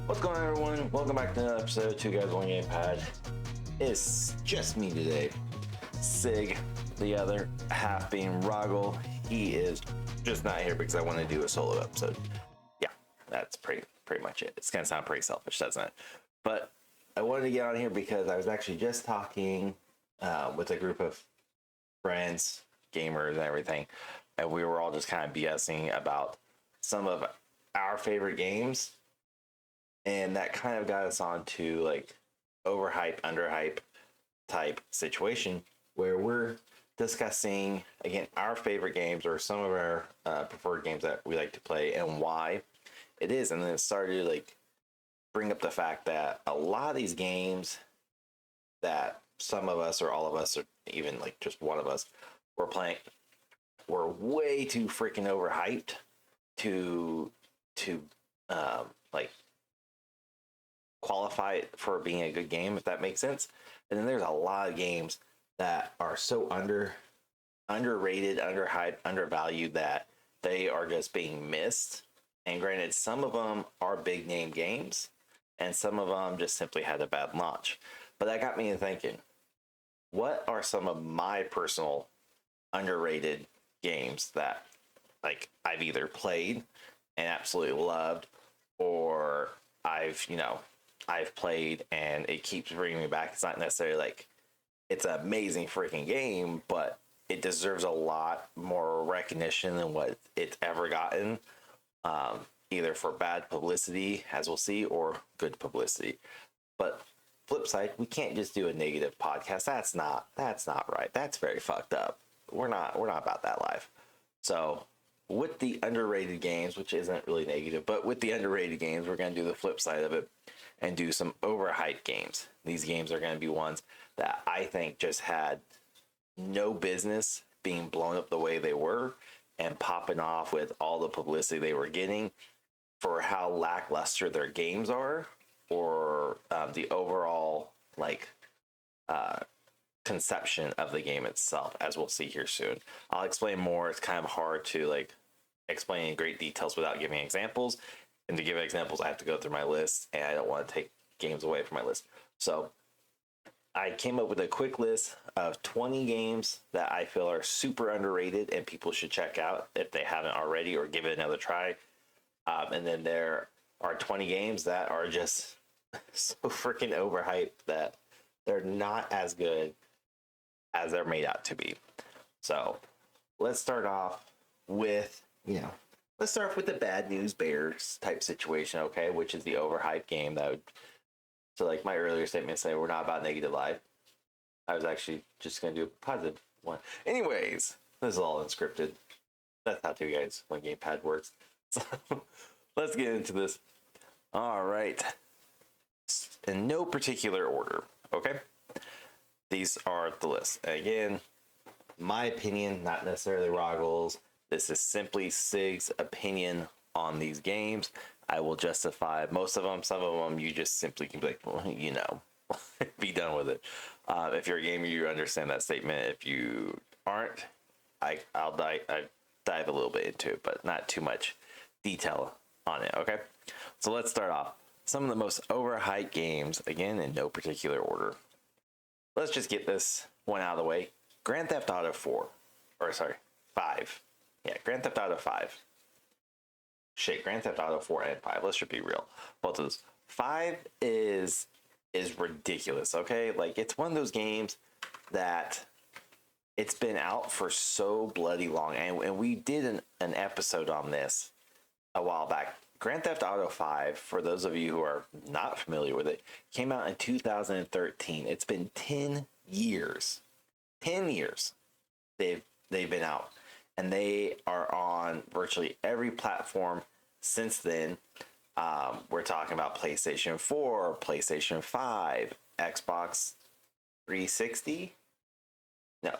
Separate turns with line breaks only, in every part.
What's going on, everyone? Welcome back to another episode of Two Guys One Gamepad. It's just me today. Sig, the other half being Roggle. He is just not here because I want to do a solo episode. Yeah, that's pretty much it. It's gonna sound pretty selfish, doesn't it? But I wanted to get on here because I was actually just talking with a group of friends, gamers, and everything, and we were all just kind of BSing about some of our favorite games. And that kind of got us on to like overhype, underhype type situation where we're discussing again our favorite games or some of our preferred games that we like to play and why it is. And then it started to like bring up the fact that a lot of these games that some of us or all of us or even like just one of us were playing were way too freaking overhyped to like qualify it for being a good game, if that makes sense. And then there's a lot of games that are so underrated, underhyped, undervalued that they are just being missed. And granted, some of them are big name games and some of them just simply had a bad launch. But that got me to thinking, what are some of my personal underrated games that like I've either played and absolutely loved, or I've played and it keeps bringing me back. It's not necessarily like it's an amazing freaking game, but it deserves a lot more recognition than what it's ever gotten, either for bad publicity, as we'll see, or good publicity. But flip side, we can't just do a negative podcast. That's not right. That's very fucked up. We're not about that life. So with the underrated games, which isn't really negative, but with the underrated games, we're going to do the flip side of it and do some overhyped games. These games are going to be ones that I think just had no business being blown up the way they were and popping off with all the publicity they were getting for how lackluster their games are, or the overall like conception of the game itself, as we'll see here soon. I'll explain more. It's kind of hard to like explain in great details without giving examples. And to give examples, I have to go through my list, and I don't want to take games away from my list. So I came up with a quick list of 20 games that I feel are super underrated and people should check out if they haven't already, or give it another try. And then there are 20 games that are just so freaking overhyped that they're not as good as they're made out to be. So let's start off with, let's start off with the bad news bears type situation, okay, which is the overhyped game that would, so like my earlier statement say we're not about negative life. I was actually just going to do a positive one. Anyways, this is all unscripted. That's how Two Guys One Gamepad works. So let's get into this. All right. In no particular order, okay? These are the list. Again, my opinion, not necessarily Roggle's. This is simply Sig's opinion on these games. I will justify most of them. Some of them you just simply can be like, well, be done with it. If you're a gamer, you understand that statement. If you aren't, I'll dive a little bit into it, but not too much detail on it, okay? So let's start off. Some of the most overhyped games, again, in no particular order. Let's just get this one out of the way. Grand Theft Auto 5. Yeah, Grand Theft Auto 5. Shit, Grand Theft Auto 4 and 5. Let's just be real. Both of those. 5 is ridiculous, okay? Like, it's one of those games that it's been out for so bloody long. And we did an episode on this a while back. Grand Theft Auto 5, for those of you who are not familiar with it, came out in 2013. It's been 10 years. 10 years they've been out. And they are on virtually every platform since then. We're talking about PlayStation 4, PlayStation 5, Xbox 360. No.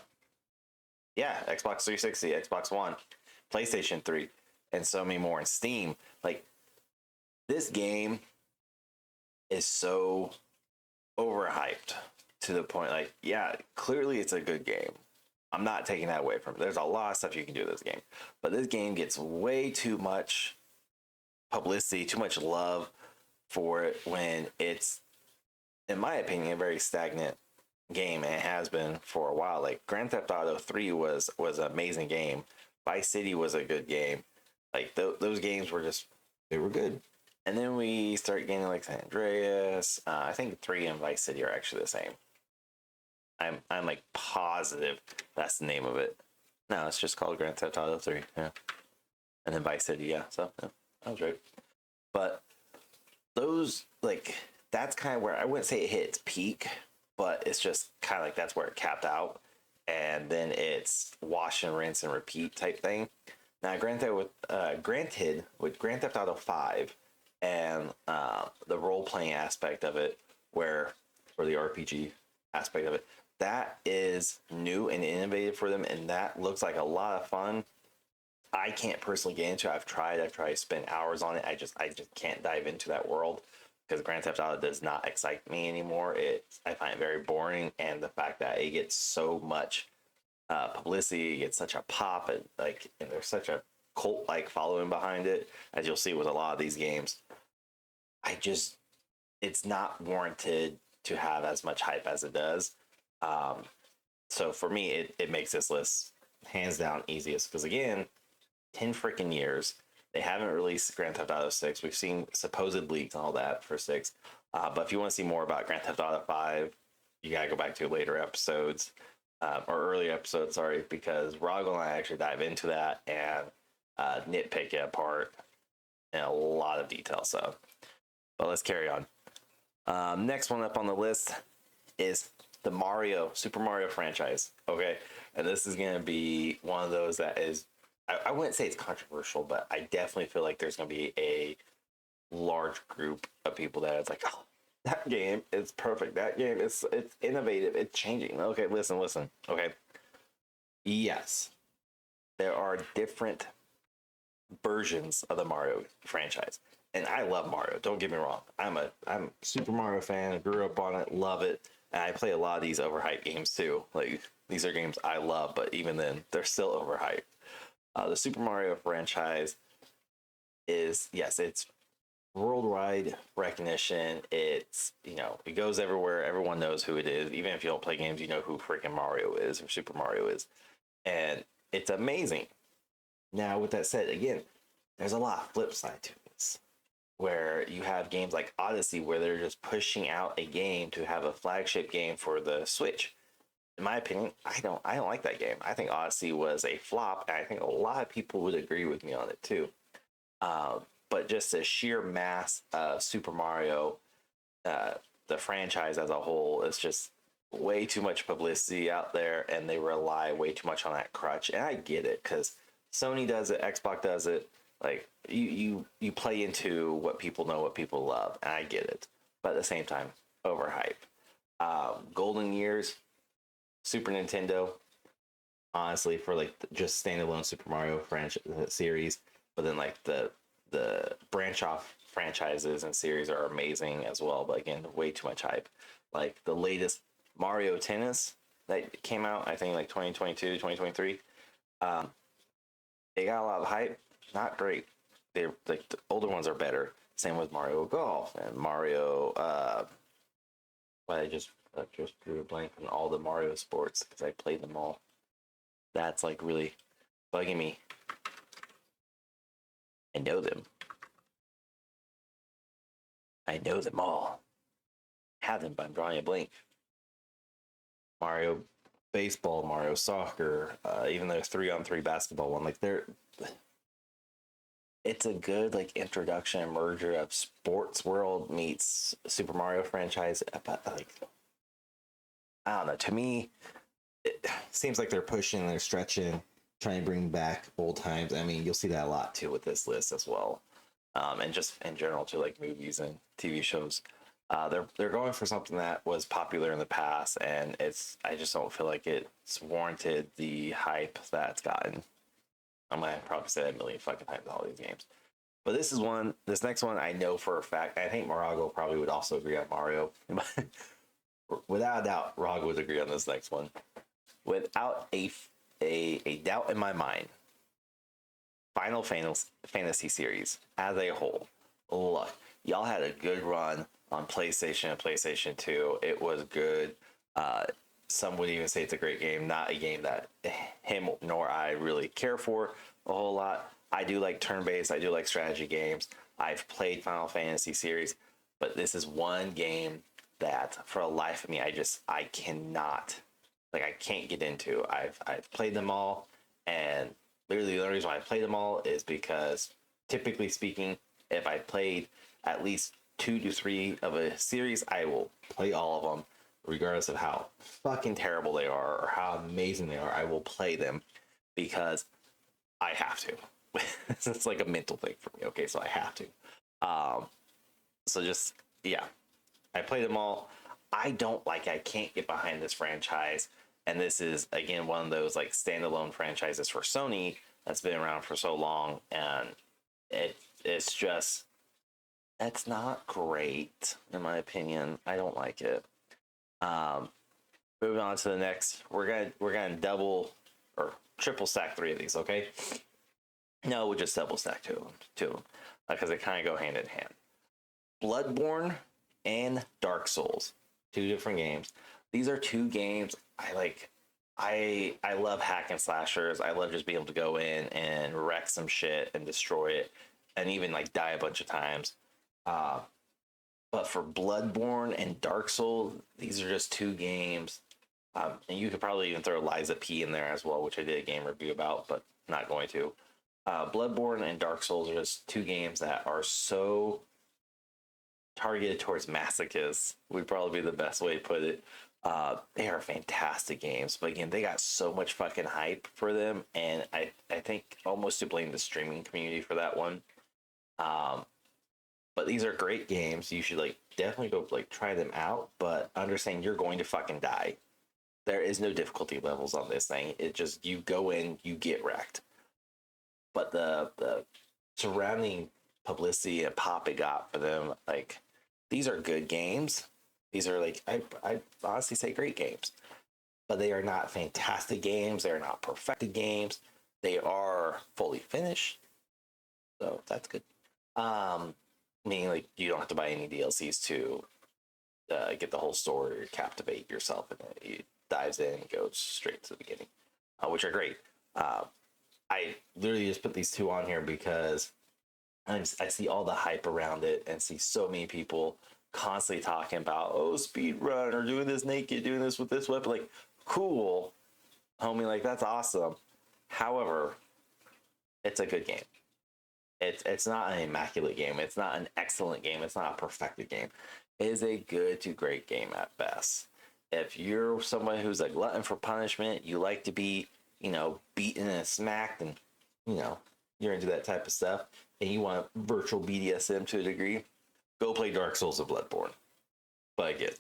Yeah, Xbox 360, Xbox One, PlayStation 3, and so many more, in Steam. Like, this game is so overhyped to the point, like, yeah, clearly it's a good game. I'm not taking that away from it. There's a lot of stuff you can do with this game, but this game gets way too much publicity, too much love for it when it's, in my opinion, a very stagnant game, and it has been for a while. Like Grand Theft Auto 3 was an amazing game. Vice City was a good game. Like those games were just, they were good. And then we start getting like San Andreas. I think 3 and Vice City are actually the same. I'm like positive that's the name of it. No, it's just called Grand Theft Auto 3. Yeah. And then Vice City, yeah. So yeah, I was right. But those, like, that's kind of where I wouldn't say it hit its peak, but it's just kind of like that's where it capped out. And then it's wash and rinse and repeat type thing. Now, granted, with Grand Theft Auto 5 and the role playing aspect of it, or the RPG aspect of it, that is new and innovative for them, and that looks like a lot of fun. I can't personally get into it. I've tried to spend hours on it. I just can't dive into that world because Grand Theft Auto does not excite me anymore. I find it very boring, and the fact that it gets so much publicity, it gets such a pop, and there's such a cult like following behind it, as you'll see with a lot of these games. It's not warranted to have as much hype as it does. So for me, it makes this list hands down easiest because, again, 10 freaking years. They haven't released Grand Theft Auto 6. We've seen supposed leaks and all that for 6. But if you want to see more about Grand Theft Auto 5, you got to go back to later episodes, or earlier episodes, sorry, because Rogel and I actually dive into that and nitpick it apart in a lot of detail. So, but let's carry on. Next one up on the list is the Super Mario franchise. Okay. And this is going to be one of those that is, I wouldn't say it's controversial, but I definitely feel like there's going to be a large group of people that it's like, oh, that game is perfect. That game it's innovative. It's changing. Okay, listen. Okay. Yes, there are different versions of the Mario franchise. And I love Mario. Don't get me wrong. I'm a Super Mario fan. I grew up on it, love it. And I play a lot of these overhyped games too. Like, these are games I love, but even then, they're still overhyped. The Super Mario franchise is, yes, it's worldwide recognition. It's, it goes everywhere. Everyone knows who it is. Even if you don't play games, you know who freaking Mario is or Super Mario is. And it's amazing. Now, with that said, again, there's a lot of flip side to this, where you have games like Odyssey, where they're just pushing out a game to have a flagship game for the Switch. In my opinion, I don't like that game. I think Odyssey was a flop, and I think a lot of people would agree with me on it too. But just the sheer mass of Super Mario, the franchise as a whole, is just way too much publicity out there, and they rely way too much on that crutch. And I get it, because Sony does it, Xbox does it. Like, you play into what people know, what people love, and I get it. But at the same time, overhyped. Golden years, Super Nintendo, honestly, for like just standalone Super Mario franchise series, but then like the branch off franchises and series are amazing as well. But again, way too much hype. Like the latest Mario Tennis that came out, I think like 2022, 2023. They got a lot of hype. Not great. They're like, the older ones are better. Same with Mario Golf and Mario. Well, I just drew a blank on all the Mario sports because I played them all. That's like really bugging me. I know them. I know them all. Have them, but I'm drawing a blank. Mario baseball, Mario soccer, even their 3-on-3 basketball one. Like, it's a good like introduction and merger of sports world meets Super Mario franchise. But like, I don't know. To me, it seems like they're pushing, they're stretching, trying to bring back old times. I mean, you'll see that a lot too with this list as well, and just in general to like movies and TV shows. They're going for something that was popular in the past, and I just don't feel like it's warranted the hype that it's gotten. I might probably say that a million fucking times all these games. But this next one, I know for a fact, I think Morago probably would also agree on Mario. Without a doubt, Rog would agree on this next one. Without a doubt in my mind, Final Fantasy series as a whole. Look, y'all had a good run on PlayStation and PlayStation 2. It was good. Some would even say it's a great game, not a game that him nor I really care for a whole lot. I do like turn-based, I do like strategy games. I've played Final Fantasy series, but this is one game that for the life of me, I cannot, like, I can't get into. I've played them all, and literally the only reason why I played them all is because, typically speaking, if I played at least 2 to 3 of a series, I will play all of them, regardless of how fucking terrible they are or how amazing they are. I will play them because I have to. It's like a mental thing for me. Okay, so I have to. So just, yeah, I played them all. I can't get behind this franchise. And this is, again, one of those like standalone franchises for Sony that's been around for so long. And it's just, it's not great, in my opinion. I don't like it. Moving on to the next, we're gonna double or triple stack 3 of these, okay? No, we'll just double stack two of them, because they kind of go hand in hand. Bloodborne and Dark Souls, 2 different games. These are 2 games I like. I love hack and slashers. I love just being able to go in and wreck some shit and destroy it, and even like die a bunch of times. But for Bloodborne and Dark Souls, these are just 2 games. And you could probably even throw Liza P in there as well, which I did a game review about, but not going to. Bloodborne and Dark Souls are just 2 games that are so targeted towards masochists, would probably be the best way to put it. They are fantastic games, but again, they got so much fucking hype for them, and I think almost to blame the streaming community for that one. But these are great games. You should like definitely go like try them out, but understand you're going to fucking die. There is no difficulty levels on this thing. It just, you go in, you get wrecked. But the surrounding publicity and pop it got for them, like, these are good games. These are like, I honestly say great games, but they are not fantastic games. They are not perfected games. They are fully finished, so that's good. Meaning like you don't have to buy any DLCs to get the whole story or captivate yourself, and it dives in and goes straight to the beginning, which are great. I literally just put these 2 on here because I see all the hype around it and see so many people constantly talking about, oh, speed run or doing this naked, doing this with this weapon. Like, cool, homie, like that's awesome. However, it's a good game. It's not an immaculate game. It's not an excellent game. It's not a perfected game. It is a good to great game at best. If you're someone who's a glutton for punishment, you like to be, beaten and smacked, and, you're into that type of stuff, and you want virtual BDSM to a degree, go play Dark Souls and Bloodborne. But again,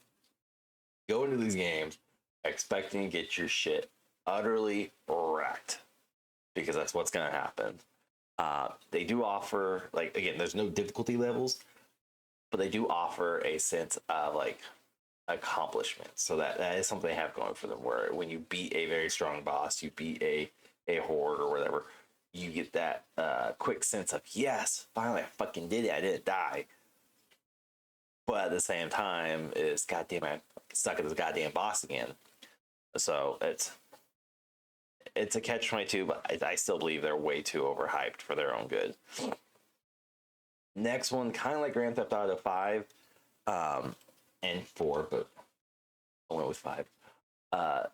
go into these games expecting to get your shit utterly wrecked, because that's what's going to happen. They do offer, like, again, there's no difficulty levels, but they do offer a sense of like accomplishment. So that is something they have going for them, where when you beat a very strong boss, you beat a horde or whatever, you get that quick sense of, yes, finally I fucking did it, I didn't die. But at the same time, is goddamn, I'm stuck at this goddamn boss again. So it's a catch-22, but I still believe they're way too overhyped for their own good. Next one, kind of like Grand Theft Auto 5 and 4, but I went with 5.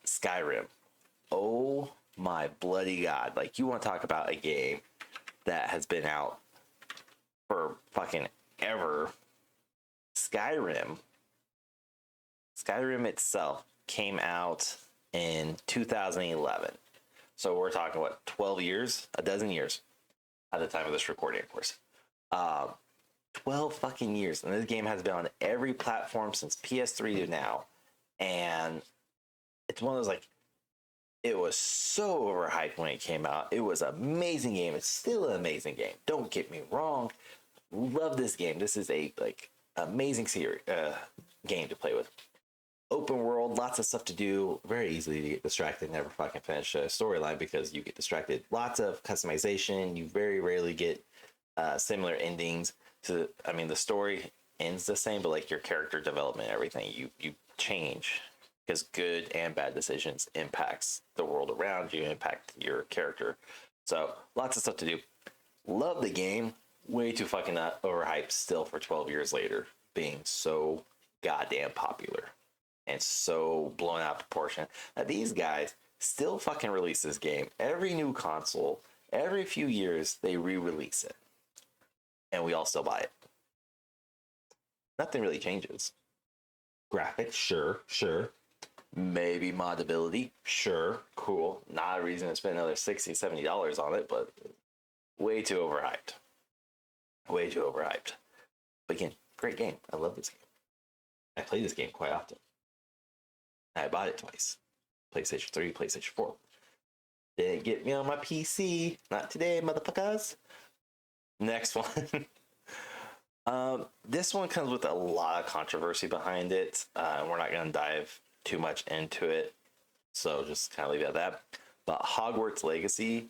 Skyrim. Oh my bloody god. Like, you want to talk about a game that has been out for fucking ever. Skyrim itself came out in 2011. So we're talking, what, 12 years? A dozen years at the time of this recording, of course. 12 fucking years. And this game has been on every platform since PS3 to now. And it's one of those, like, it was so overhyped when it came out. It was an amazing game. It's still an amazing game. Don't get me wrong. Love this game. This is a, like, amazing series, game to play with. Open world, lots of stuff to do, very easily to get distracted, never fucking finish a storyline because you get distracted. Lots of customization. You very rarely get similar endings to. I mean, the story ends the same, but like your character development, everything you change because good and bad decisions impacts the world around you, impact your character. So lots of stuff to do. Love the game. Way too fucking overhyped still for 12 years later, being so goddamn popular and so blown out of proportion that these guys still fucking release this game every new console. Every few years they re-release it, and we all still buy it. Nothing really changes. Graphics, sure. Maybe modability, sure, cool. Not a reason to spend another $60-$70 on it, but way too overhyped. Way too overhyped. But again, great game. I love this game. I play this game quite often. I bought it twice. PlayStation 3, PlayStation 4. Didn't get me on my PC. Not today, motherfuckers. Next one. This one comes with a lot of controversy behind it. We're not going to dive too much into it, so just kind of leave it at that. But Hogwarts Legacy,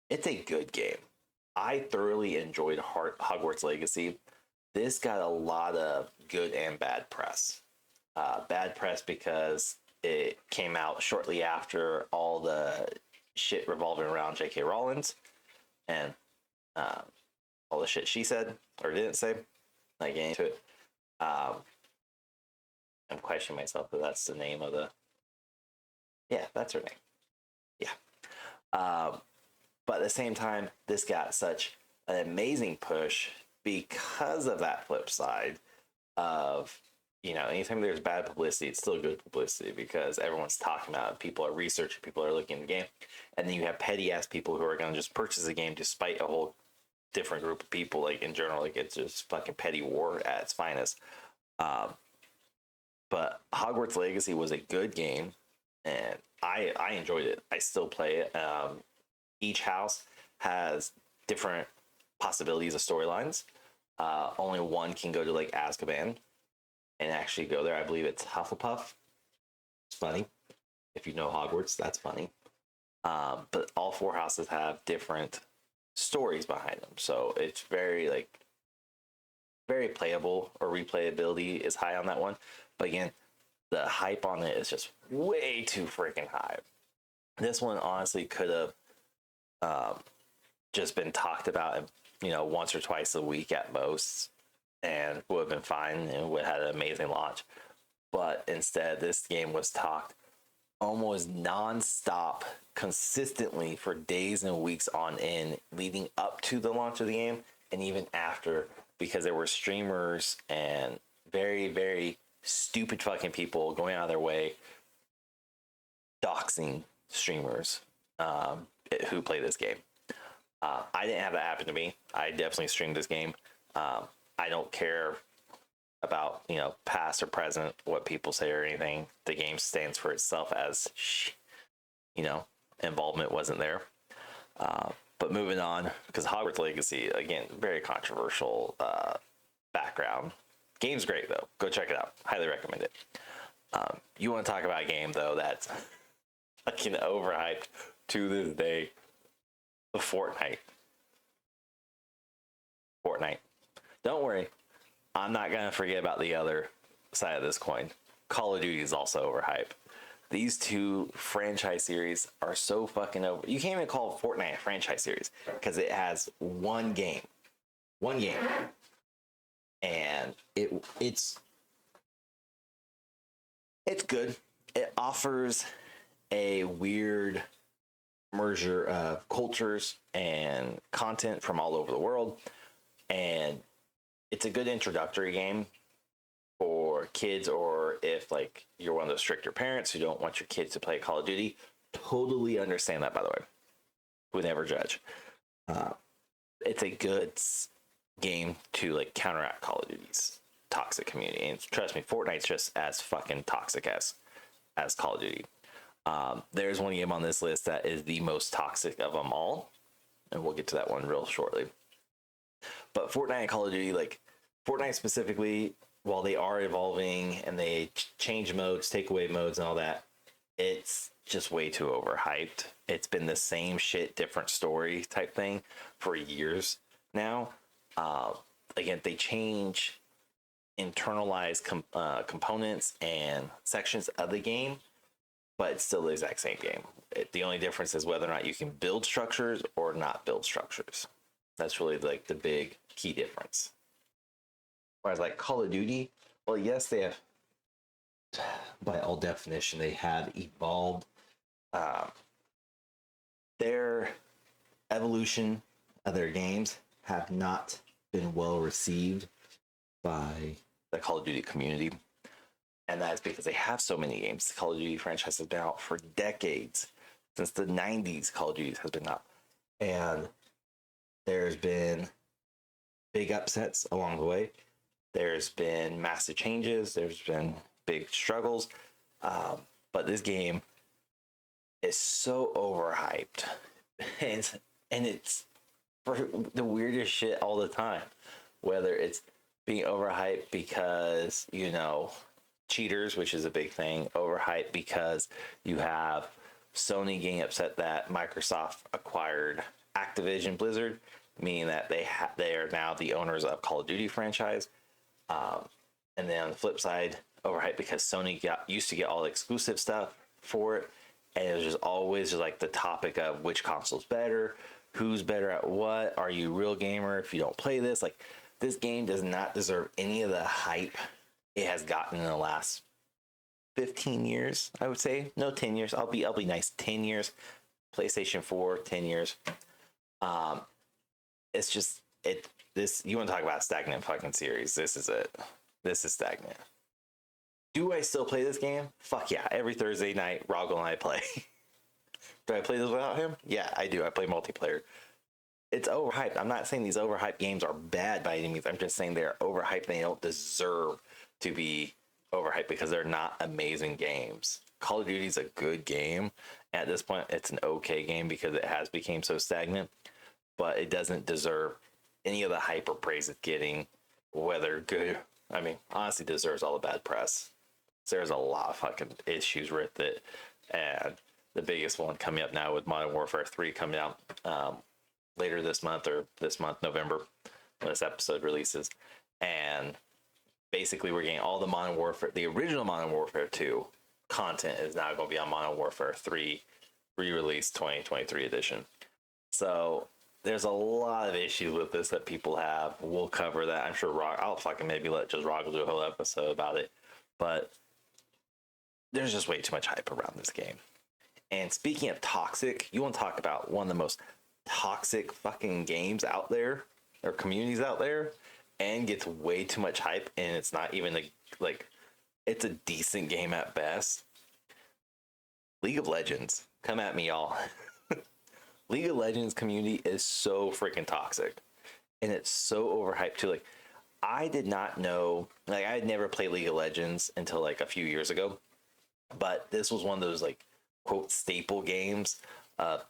it's a good game. I thoroughly enjoyed Hogwarts Legacy. This got a lot of good and bad press. Bad press because it came out shortly after all the shit revolving around J.K. Rowling and all the shit she said or didn't say. Not getting into it. I'm questioning myself if that's the name of the. Yeah, that's her name. Yeah. But at the same time, this got such an amazing push because of that flip side of, anytime there's bad publicity, it's still good publicity because everyone's talking about it. People are researching, people are looking at the game. And then you have petty ass people who are going to just purchase the game despite a whole different group of people. Like in general, like it's just fucking petty war at its finest. But Hogwarts Legacy was a good game and I enjoyed it. I still play it. Each house has different possibilities of storylines. Only one can go to like Azkaban and actually go there. I believe it's Hufflepuff. It's funny. If you know Hogwarts, that's funny. But all four houses have different stories behind them. So it's very playable, or replayability is high on that one. But again, the hype on it is just way too freaking high. This one honestly could have just been talked about, once or twice a week at most, and would have been fine and would have had an amazing launch. But instead, this game was talked almost non-stop, consistently for days and weeks on end, leading up to the launch of the game and even after, because there were streamers and very, very stupid fucking people going out of their way doxing streamers who play this game. I didn't have that happen to me. I definitely streamed this game. I don't care about, past or present, what people say or anything. The game stands for itself as, involvement wasn't there. But moving on, because Hogwarts Legacy, again, very controversial background. Game's great, though. Go check it out. Highly recommend it. You want to talk about a game, though, that's fucking overhyped to this day. Fortnite. Don't worry. I'm not going to forget about the other side of this coin. Call of Duty is also overhyped. These two franchise series are so fucking over. You can't even call Fortnite a franchise series because it has one game. And it's good. It offers a weird merger of cultures and content from all over the world, and it's a good introductory game for kids, or if like you're one of those stricter parents who don't want your kids to play Call of Duty. Totally understand that, by the way. Would never judge. It's a good game to like counteract Call of Duty's toxic community, and trust me, Fortnite's just as fucking toxic as Call of Duty. There's one game on this list that is the most toxic of them all, and we'll get to that one real shortly. But Fortnite and Call of Duty, like Fortnite specifically, while they are evolving and they change modes, take away modes and all that, it's just way too overhyped. It's been the same shit, different story type thing for years. now. Again, they change internalized components and sections of the game, but it's still the exact same game. The only difference is whether or not you can build structures or not build structures. That's really like the big key difference. Whereas like Call of Duty, well, yes, they have, by all definition, they have evolved. Uh, their evolution of their games have not been well received by the Call of Duty community. And that is because they have so many games. The Call of Duty franchise has been out for decades. Since the 90s, Call of Duty has been out. And there's been big upsets along the way. There's been massive changes. There's been big struggles. But this game is so overhyped. And it's for the weirdest shit all the time. Whether it's being overhyped because, you know, cheaters, which is a big thing, overhyped because you have Sony getting upset that Microsoft acquired Activision Blizzard, meaning that they are now the owners of Call of Duty franchise. And then on the flip side, overhyped because Sony used to get all the exclusive stuff for it, and it was just always just like the topic of which console's better, who's better at what, are you a real gamer if you don't play this? Like, this game does not deserve any of the hype it has gotten in the last 15 years, I would say. No, 10 years. I'll be nice. 10 years. PlayStation 4, 10 years. It's just this, you want to talk about a stagnant fucking series. This is it. This is stagnant. Do I still play this game? Fuck yeah. Every Thursday night, Roggle and I play. Do I play this without him? Yeah, I do. I play multiplayer. It's overhyped. I'm not saying these overhyped games are bad by any means. I'm just saying they're overhyped and they don't deserve to be overhyped because they're not amazing games. Call of Duty is a good game. At this point, it's an okay game because it has become so stagnant, but it doesn't deserve any of the hype or praise it's getting, whether good. I mean, honestly, deserves all the bad press. There's a lot of fucking issues with it, and the biggest one coming up now with Modern Warfare 3 coming out later this month, or this month, November, when this episode releases. And basically, we're getting all the Modern Warfare, the original Modern Warfare 2 content is now going to be on Modern Warfare 3 re-release 2023 edition. So there's a lot of issues with this that people have. We'll cover that. I'm sure I'll fucking maybe let just Roggle do a whole episode about it. But there's just way too much hype around this game. And speaking of toxic, you want to talk about one of the most toxic fucking games out there, or communities out there, and gets way too much hype, and it's not even like it's a decent game at best. League of Legends. Come at me, y'all. League of Legends community is so freaking toxic, and it's so overhyped too. Like, I did not know, like, I had never played League of Legends until like a few years ago, but this was one of those like quote staple games.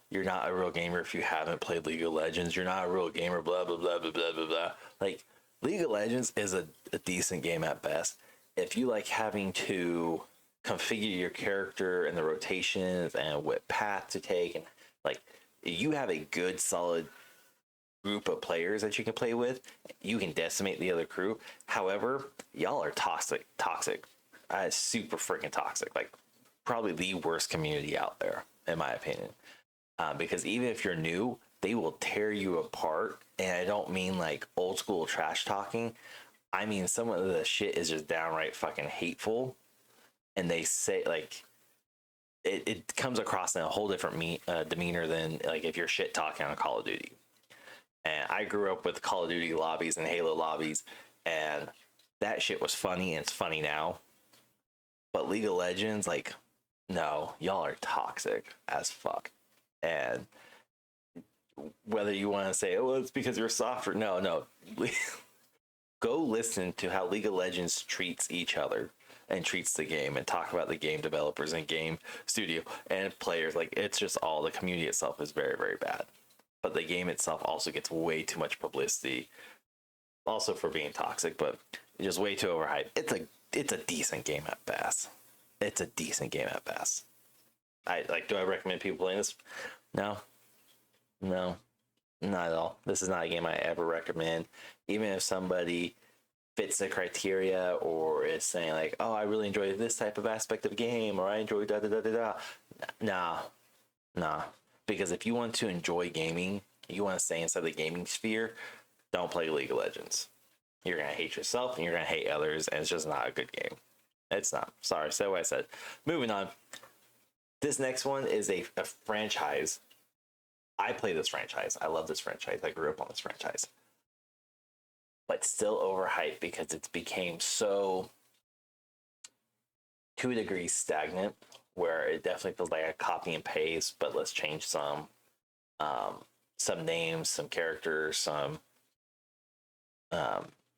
You're not a real gamer if you haven't played League of Legends. You're not a real gamer, blah blah blah blah blah blah blah. Like, League of Legends is a decent game at best. If you like having to configure your character and the rotations and what path to take, and like, you have a good solid group of players that you can play with, you can decimate the other crew. However, y'all are toxic. Super freaking toxic. Like, probably the worst community out there, in my opinion. Because even if you're new, they will tear you apart. And I don't mean like old school trash talking. I mean, some of the shit is just downright fucking hateful. And they say, like, it comes across in a whole different demeanor than like if you're shit talking on Call of Duty. And I grew up with Call of Duty lobbies and Halo lobbies, and that shit was funny, and it's funny now. But League of Legends, like, no, y'all are toxic as fuck. And whether you want to say, oh, it's because you're softer, no. Go listen to how League of Legends treats each other and treats the game, and talk about the game developers and game studio and players. Like, it's just all, the community itself is very, very bad. But the game itself also gets way too much publicity, also for being toxic, but just way too overhyped. It's a decent game at best. It's a decent game at best. Do I recommend people playing this? No. Not at all. This is not a game I ever recommend. Even if somebody fits the criteria or is saying like, "Oh, I really enjoy this type of aspect of the game," or "I enjoy da da da da da." Nah, nah. Because if you want to enjoy gaming, you want to stay inside the gaming sphere, don't play League of Legends. You're gonna hate yourself and you're gonna hate others, and it's just not a good game. It's not. Sorry, say what I said. Moving on. This next one is a franchise. I play this franchise. I love this franchise. I grew up on this franchise. But still overhyped because it's became so, to a degree, stagnant, where it definitely feels like a copy and paste, but let's change some names, some characters, some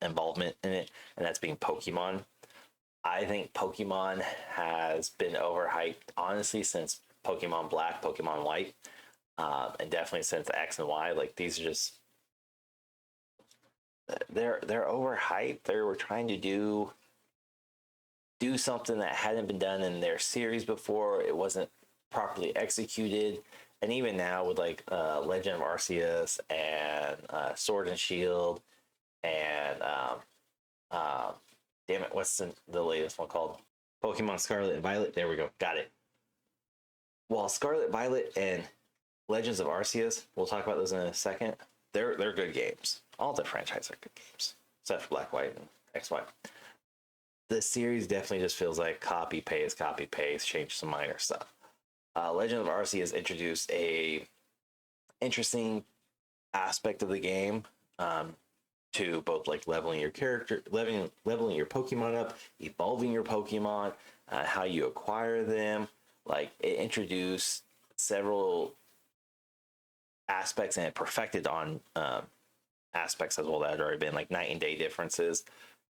involvement in it, and that's being Pokemon. I think Pokemon has been overhyped, honestly, since Pokemon Black, Pokemon White, and definitely since X and Y. Like, these are just, they're overhyped. They were trying to do something that hadn't been done in their series before. It wasn't properly executed, and even now with like Legend of Arceus and Sword and Shield and damn it, what's the latest one called? Pokemon Scarlet and Violet. There we go, got it. While Scarlet, Violet, and Legends of Arceus, we'll talk about those in a second. They're good games. All the franchises are good games, except for Black, White, and X, Y. The series definitely just feels like copy paste, change some minor stuff. Legend of Arceus introduced a interesting aspect of the game, to both like leveling your character, leveling your Pokemon up, evolving your Pokemon, how you acquire them. Like, it introduced several aspects and it perfected on aspects as well that had already been, like night and day differences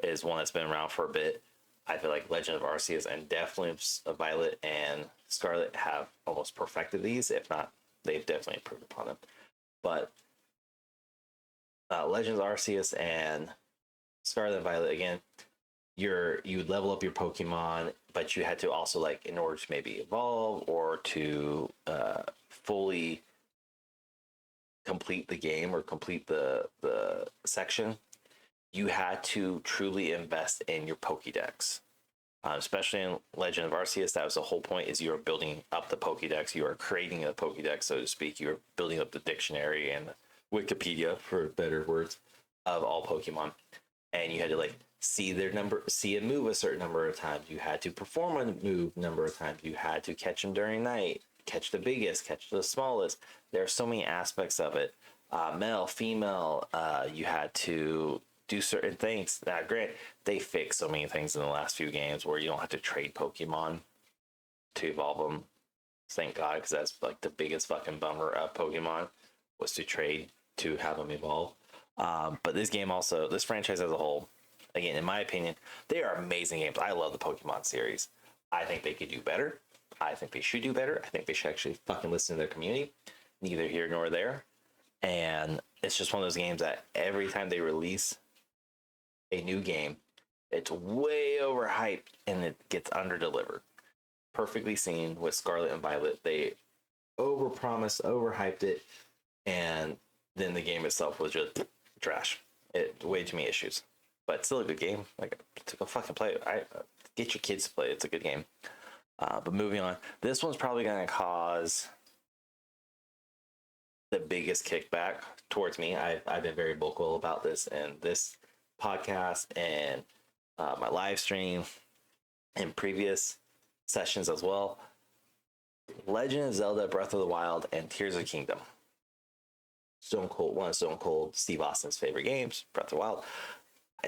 is one that's been around for a bit. I feel like Legend of Arceus and definitely Violet and Scarlet have almost perfected these. If not, they've definitely improved upon them. But Legends of Arceus and Scarlet and Violet, again, you would level up your Pokemon, but you had to also, like, in order to maybe evolve or to fully complete the game or complete the section, you had to truly invest in your Pokédex. Especially in Legend of Arceus, that was the whole point, is you are building up the Pokédex. You are creating a Pokédex, so to speak. You are building up the dictionary and Wikipedia, for better words, of all Pokemon. And you had to, like, see their number, see a move a certain number of times. You had to perform a move number of times. You had to catch them during night, catch the biggest, catch the smallest. There are so many aspects of it. Male, female, you had to do certain things. Now, grant, they fixed so many things in the last few games where you don't have to trade Pokemon to evolve them. Thank God, because that's like the biggest fucking bummer of Pokemon, was to trade to have them evolve. But this game also, this franchise as a whole, again, in my opinion, they are amazing games. I love the Pokemon series. I think they could do better. I think they should do better. I think they should actually fucking listen to their community. Neither here nor there. And it's just one of those games that every time they release a new game, it's way overhyped and it gets underdelivered. Perfectly seen with Scarlet and Violet. They overpromised, overhyped it, and then the game itself was just trash. It way too many issues, but still a good game. Like, to go fucking play it. Get your kids to play it. It's a good game. But moving on, this one's probably going to cause the biggest kickback towards me. I've been very vocal about this in this podcast and my live stream and previous sessions as well. Legend of Zelda Breath of the Wild and Tears of the Kingdom. One of Stone Cold Steve Austin's favorite games, Breath of the Wild.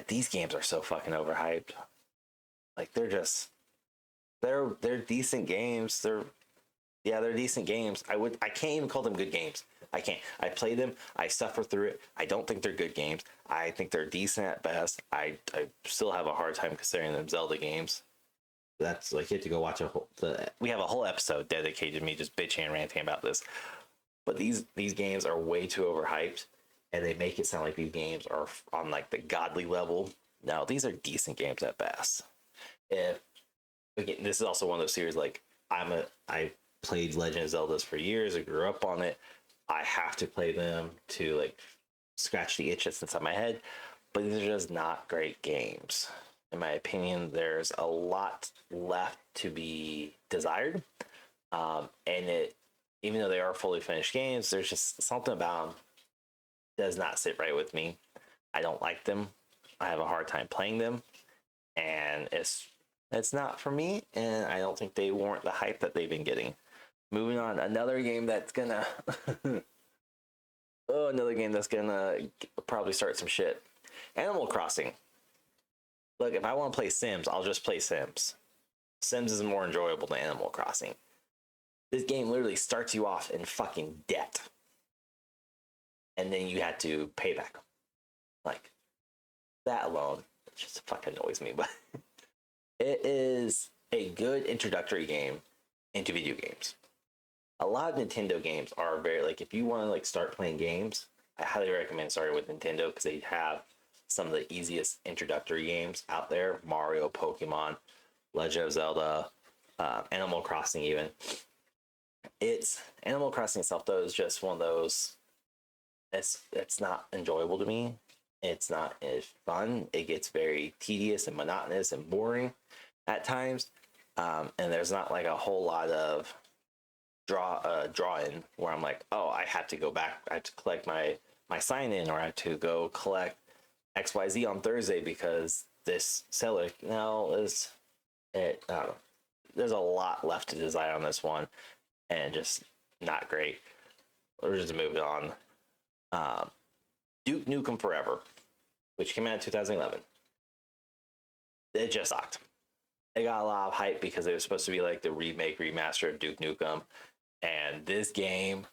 These games are so fucking overhyped. Like, they're decent games. They're decent games. I can't even call them good games. I can't. I play them. I suffer through it. I don't think they're good games. I think they're decent at best. I still have a hard time considering them Zelda games. That's like, you have to go watch we have a whole episode dedicated to me just bitching and ranting about this. But these games are way too overhyped, and they make it sound like these games are on like the godly level. No, these are decent games at best. If, again, this is also one of those series, like, I played Legend of Zelda for years. I grew up on it. I have to play them to like scratch the itch that's inside my head, but these are just not great games. In my opinion, there's a lot left to be desired. And it, even though they are fully finished games, there's just something about them does not sit right with me. I don't like them. I have a hard time playing them, and it's not for me. And I don't think they warrant the hype that they've been getting. Moving on, another game that's gonna another game that's gonna probably start some shit. Animal Crossing. Look, if I want to play Sims, I'll just play Sims. Sims is more enjoyable than Animal Crossing. This game literally starts you off in fucking debt, and then you had to pay back. Like that alone, it just fucking annoys me. But it is a good introductory game into video games. A lot of Nintendo games are very like, if you want to like start playing games, I highly recommend starting with Nintendo because they have some of the easiest introductory games out there. Mario, Pokemon, Legend of Zelda, Animal Crossing even. It's Animal Crossing itself though is just one of those, it's not enjoyable to me. It's not as fun. It gets very tedious and monotonous and boring at times. And there's not like a whole lot of drawing where I'm like, oh, I have to go back. I have to collect my sign in, or I have to go collect XYZ on Thursday because this seller now is it. There's a lot left to design on this one, and just not great. We're just moving on. Duke Nukem Forever, which came out in 2011. It just sucked. It got a lot of hype because it was supposed to be like the remaster of Duke Nukem. And this game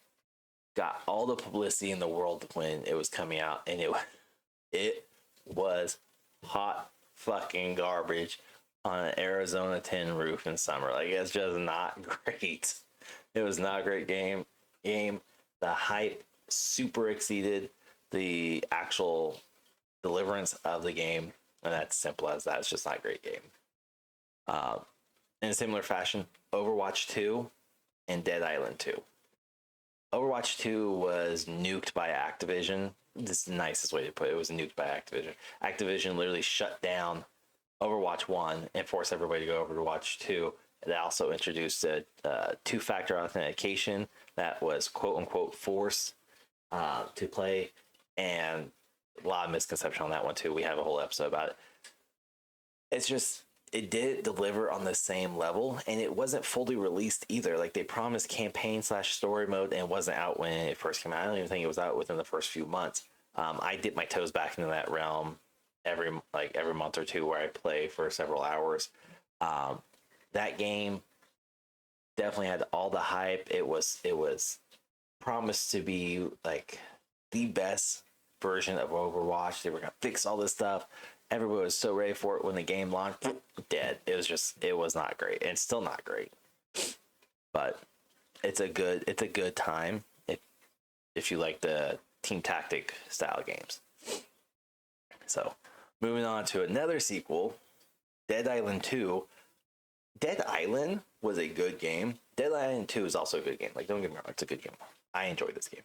got all the publicity in the world when it was coming out. And it was hot fucking garbage on an Arizona tin roof in summer. Like, it's just not great. It was not a great game. The hype super exceeded the actual deliverance of the game, and that's simple as that. It's just not a great game. In a similar fashion, Overwatch 2 and Dead Island 2. Overwatch 2 was nuked by Activision. This is the nicest way to put it. It was nuked by Activision. Activision literally shut down Overwatch 1 and forced everybody to go over to Overwatch 2. It also introduced a two-factor authentication that was quote-unquote forced to play, and a lot of misconception on that one too. We have a whole episode about it. It's just, it didn't deliver on the same level, and it wasn't fully released either. Like, they promised campaign/story mode, and it wasn't out when it first came out. I don't even think it was out within the first few months. I dip my toes back into that realm every month or two, where I play for several hours. That game definitely had all the hype. It was promised to be like the best version of Overwatch. They were gonna fix all this stuff. Everybody was so ready for it when the game launched. Dead. It was not great, and it's still not great. But it's a good time if you like the team tactic style games. So, moving on to another sequel, Dead Island 2. Dead Island was a good game. Dead Island 2 is also a good game. Like, don't get me wrong, it's a good game. I enjoyed this game.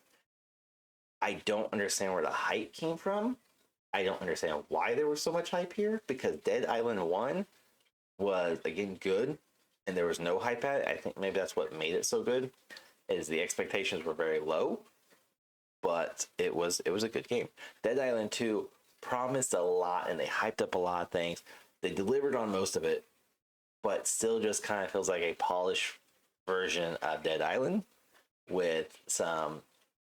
I don't understand where the hype came from. I don't understand why there was so much hype here, because Dead Island 1 was, again, good, and there was no hype at it. I think maybe that's what made it so good, is the expectations were very low, but it was a good game. Dead Island 2 promised a lot, and they hyped up a lot of things. They delivered on most of it, but still just kind of feels like a polished version of Dead Island with some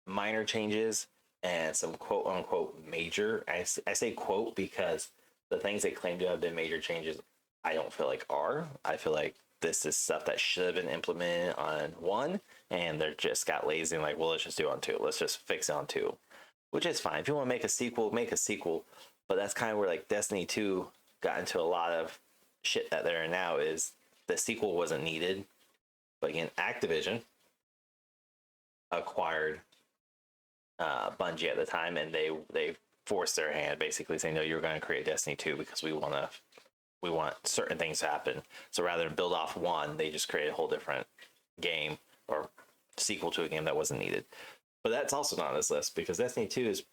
minor changes and some quote-unquote major, I say quote because the things they claim to have been major changes, I don't feel like are. I feel like this is stuff that should have been implemented on 1, and they just got lazy and like, well, let's just do it on 2. Let's just fix it on 2, which is fine. If you want to make a sequel, make a sequel. But that's kind of where like Destiny 2 got into a lot of shit that they're in now, is the sequel wasn't needed. But again, Activision acquired Bungie at the time, and they forced their hand, basically saying, no, you're going to create Destiny 2 because we want certain things to happen. So rather than build off 1, they just created a whole different game or sequel to a game that wasn't needed. But that's also not on this list because Destiny 2 is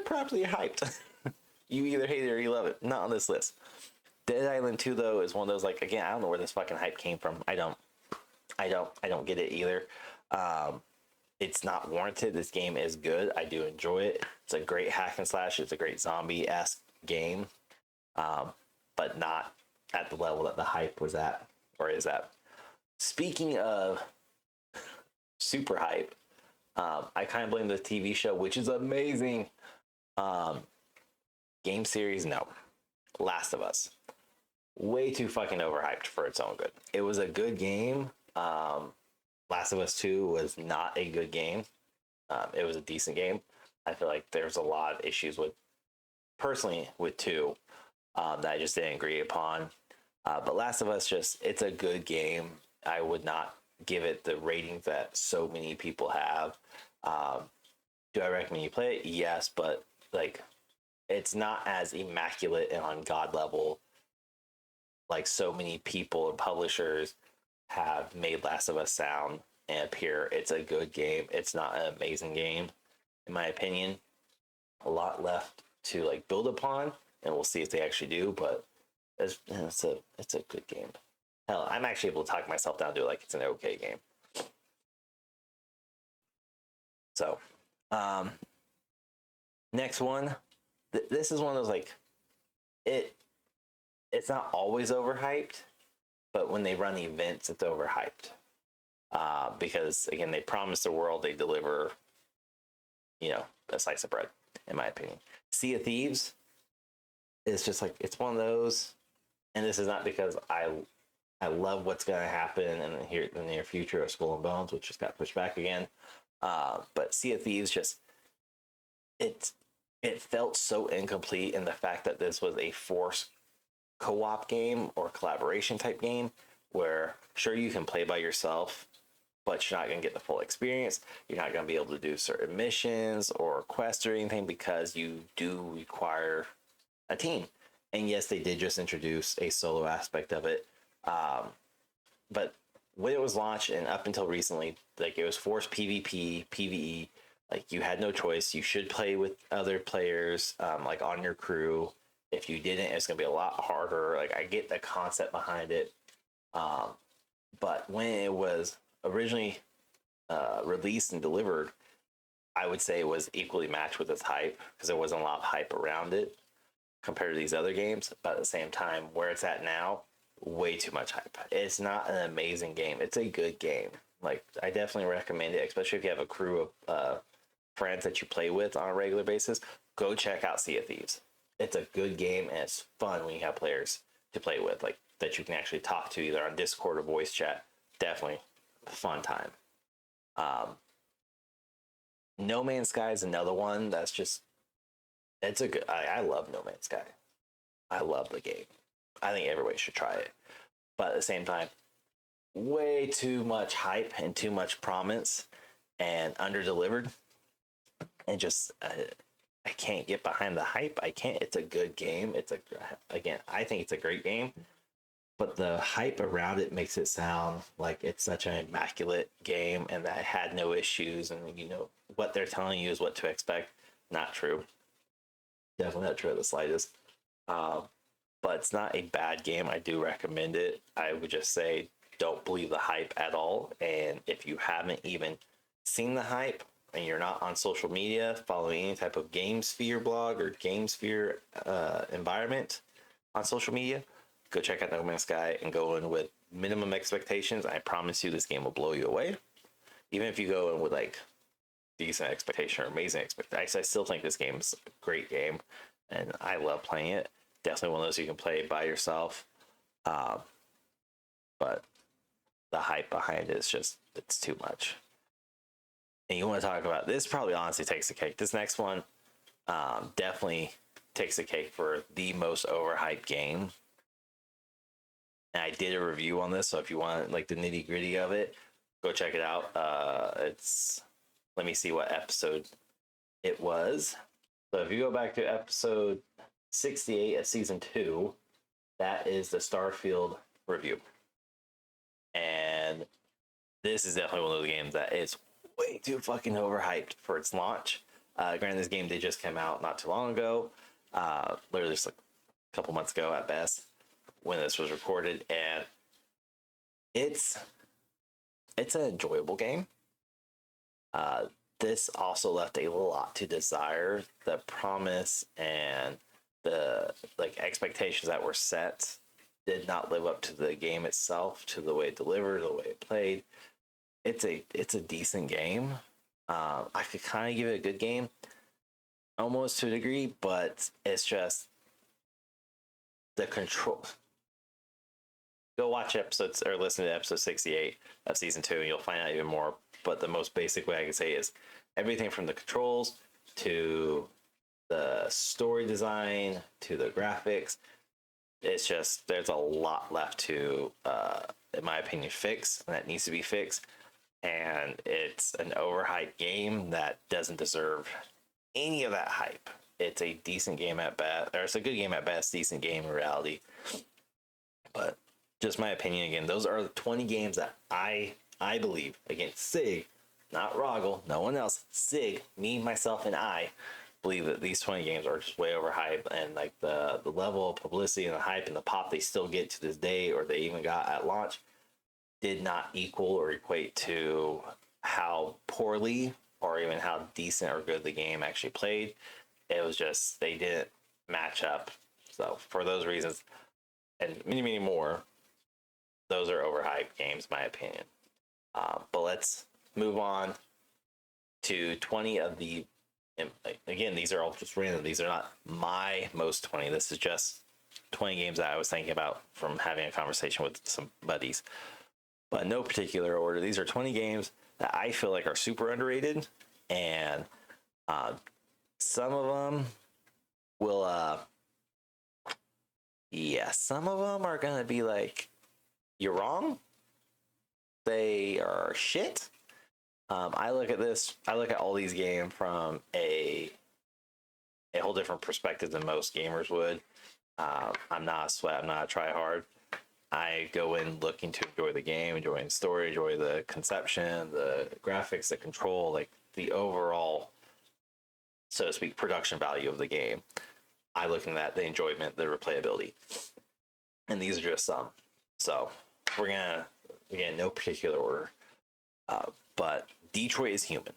properly hyped. You either hate it or you love it. Not on this list. Dead Island 2 though is one of those, like, again, I don't know where this fucking hype came from. I don't get it either. It's not warranted. This game is good. I do enjoy it. It's a great hack and slash. It's a great zombie-esque game, but not at the level that the hype was at or is at. Speaking of super hype, I kind of blame the TV show, which is amazing. Game series, no. Last of Us. Way too fucking overhyped for its own good. It was a good game. Last of Us 2 was not a good game. It was a decent game. I feel like there's a lot of issues with, personally, with 2 that I just didn't agree upon. But Last of Us, it's a good game. I would not give it the ratings that so many people have. Do I recommend you play it? Yes, but like, it's not as immaculate and on God level like so many people and publishers have made Last of Us sound and appear. It's a good game. It's not an amazing game, in my opinion. A lot left to like build upon, and we'll see if they actually do. But it's a good game. Hell, I'm actually able to talk myself down to it like it's an okay game. So, next one. This is one of those, like, it's not always overhyped, but when they run events, it's overhyped. Because again, they promise the world, they deliver, a slice of bread, in my opinion. Sea of Thieves is just like, it's one of those, and this is not because I love what's going to happen in the near future of Skull and Bones, which just got pushed back again. But Sea of Thieves it felt so incomplete in the fact that this was a forced co-op game or collaboration type game where sure you can play by yourself, but you're not going to get the full experience. You're not going to be able to do certain missions or quests or anything because you do require a team. And yes, they did just introduce a solo aspect of it. But when it was launched and up until recently, like, it was forced PvP, PvE. Like, you had no choice. You should play with other players, like, on your crew. If you didn't, it's going to be a lot harder. Like, I get the concept behind it. But when it was originally released and delivered, I would say it was equally matched with its hype because there wasn't a lot of hype around it compared to these other games. But at the same time, where it's at now, way too much hype. It's not an amazing game. It's a good game. Like, I definitely recommend it, especially if you have a crew of friends that you play with on a regular basis. Go check out Sea of Thieves. It's a good game, and it's fun when you have players to play with, like, that you can actually talk to either on Discord or voice chat. Definitely a fun time. No Man's Sky is another one that's just, it's a good, I love No Man's Sky. I love the game. I think everybody should try it. But at the same time, way too much hype and too much promise and under-delivered. And just, I can't get behind the hype. I can't. It's a good game. Again, I think it's a great game. But the hype around it makes it sound like it's such an immaculate game and that it had no issues. And, what they're telling you is what to expect. Not true. Definitely not true at the slightest. But it's not a bad game. I do recommend it. I would just say don't believe the hype at all. And if you haven't even seen the hype and you're not on social media following any type of GameSphere blog or GameSphere environment on social media, go check out No Man's Sky and go in with minimum expectations. I promise you this game will blow you away. Even if you go in with like decent expectation or amazing expectation, I still think this game is a great game and I love playing it. Definitely one of those you can play by yourself. But the hype behind it is just, it's too much. And you want to talk about this, probably honestly takes the cake. This next one definitely takes the cake for the most overhyped game. And I did a review on this, so if you want like the nitty gritty of it, go check it out. Let me see what episode it was. So if you go back to episode 68 of season 2, that is the Starfield review. And this is definitely one of those games that is way too fucking overhyped for its launch. Granted, this game did just come out not too long ago, literally just like a couple months ago at best when this was recorded, and it's an enjoyable game. This also left a lot to desire. The promise and the like expectations that were set did not live up to the game itself, to the way it delivered, the way it played. It's a decent game. I could kind of give it a good game, almost to a degree, but it's just the control. Go watch episodes or listen to episode 68 of season 2, and you'll find out even more. But the most basic way I can say is everything from the controls to the story design to the graphics. It's just there's a lot left to, in my opinion, fix, and that needs to be fixed. And it's an overhyped game that doesn't deserve any of that hype. It's a decent game at best, or it's a good game at best, decent game in reality. But just my opinion again, those are the 20 games that I believe, again, Sig, not Roggle, no one else, Sig, me, myself, and I believe that these 20 games are just way overhyped, and like the level of publicity and the hype and the pop they still get to this day, or they even got at launch, did not equal or equate to how poorly or even how decent or good the game actually played. It was just, they didn't match up. So for those reasons, and many, many more, those are overhyped games, in my opinion. But let's move on to 20 of the, again, these are all just random. These are not my most 20. This is just 20 games that I was thinking about from having a conversation with some buddies. But in no particular order, these are 20 games that I feel like are super underrated. And some of them will, some of them are going to be like, you're wrong. They are shit. I look at all these games from a whole different perspective than most gamers would. I'm not a sweat. I'm not a try hard. I go in looking to enjoy the game, enjoy the story, enjoy the conception, the graphics, the control, like the overall, so to speak, production value of the game. I look at the enjoyment, the replayability. And these are just some. So we're gonna, again, no particular order. But Detroit is Human.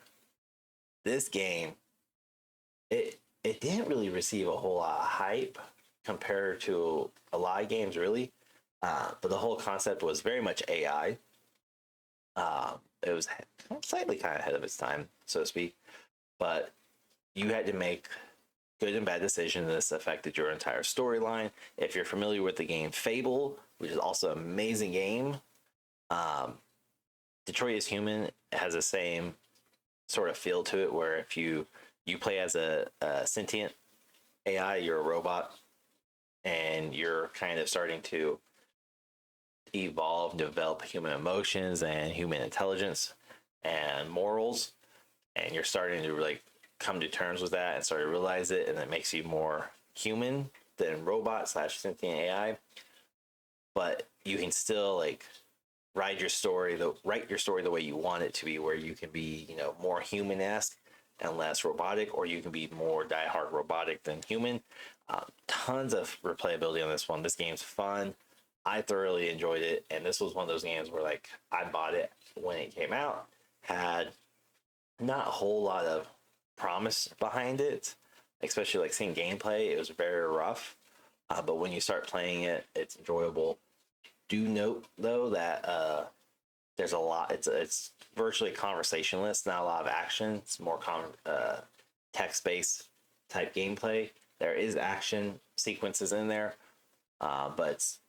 This game, it didn't really receive a whole lot of hype compared to a lot of games, really. But the whole concept was very much AI. It was slightly kind of ahead of its time, so to speak. But you had to make good and bad decisions. This affected your entire storyline. If you're familiar with the game Fable, which is also an amazing game, Detroit is Human has the same sort of feel to it, where if you play as a sentient AI, you're a robot, and you're kind of starting to evolve, develop human emotions and human intelligence and morals, and you're starting to like come to terms with that and start to realize it, and it makes you more human than robot / sentient AI. But you can still like write your story the way you want it to be, where you can be, more human-esque and less robotic, or you can be more diehard robotic than human. Tons of replayability on this one. This game's fun. I thoroughly enjoyed it, and this was one of those games where like I bought it when it came out, had not a whole lot of promise behind it, especially like seeing gameplay. It was very rough, but when you start playing it, it's enjoyable. Do note though that there's a lot. It's virtually conversationless, not a lot of action. It's more text-based type gameplay. There is action sequences in there, but it's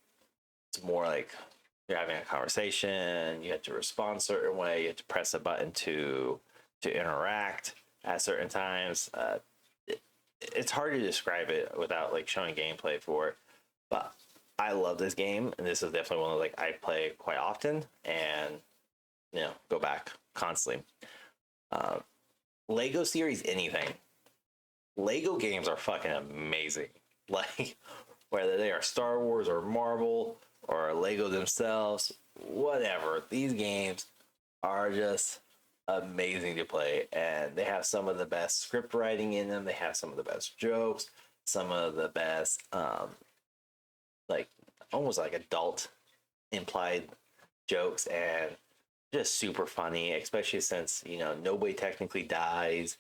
more like you're having a conversation. You have to respond a certain way. You have to press a button to interact at certain times. It's hard to describe it without like showing gameplay for it, but I love this game, and this is definitely one of like I play quite often and go back constantly. Lego series, anything. Lego games are fucking amazing. Like whether they are Star Wars or Marvel or Lego themselves, whatever. These games are just amazing to play, and they have some of the best script writing in them. They have some of the best jokes, some of the best like almost like adult implied jokes, and just super funny, especially since nobody technically dies.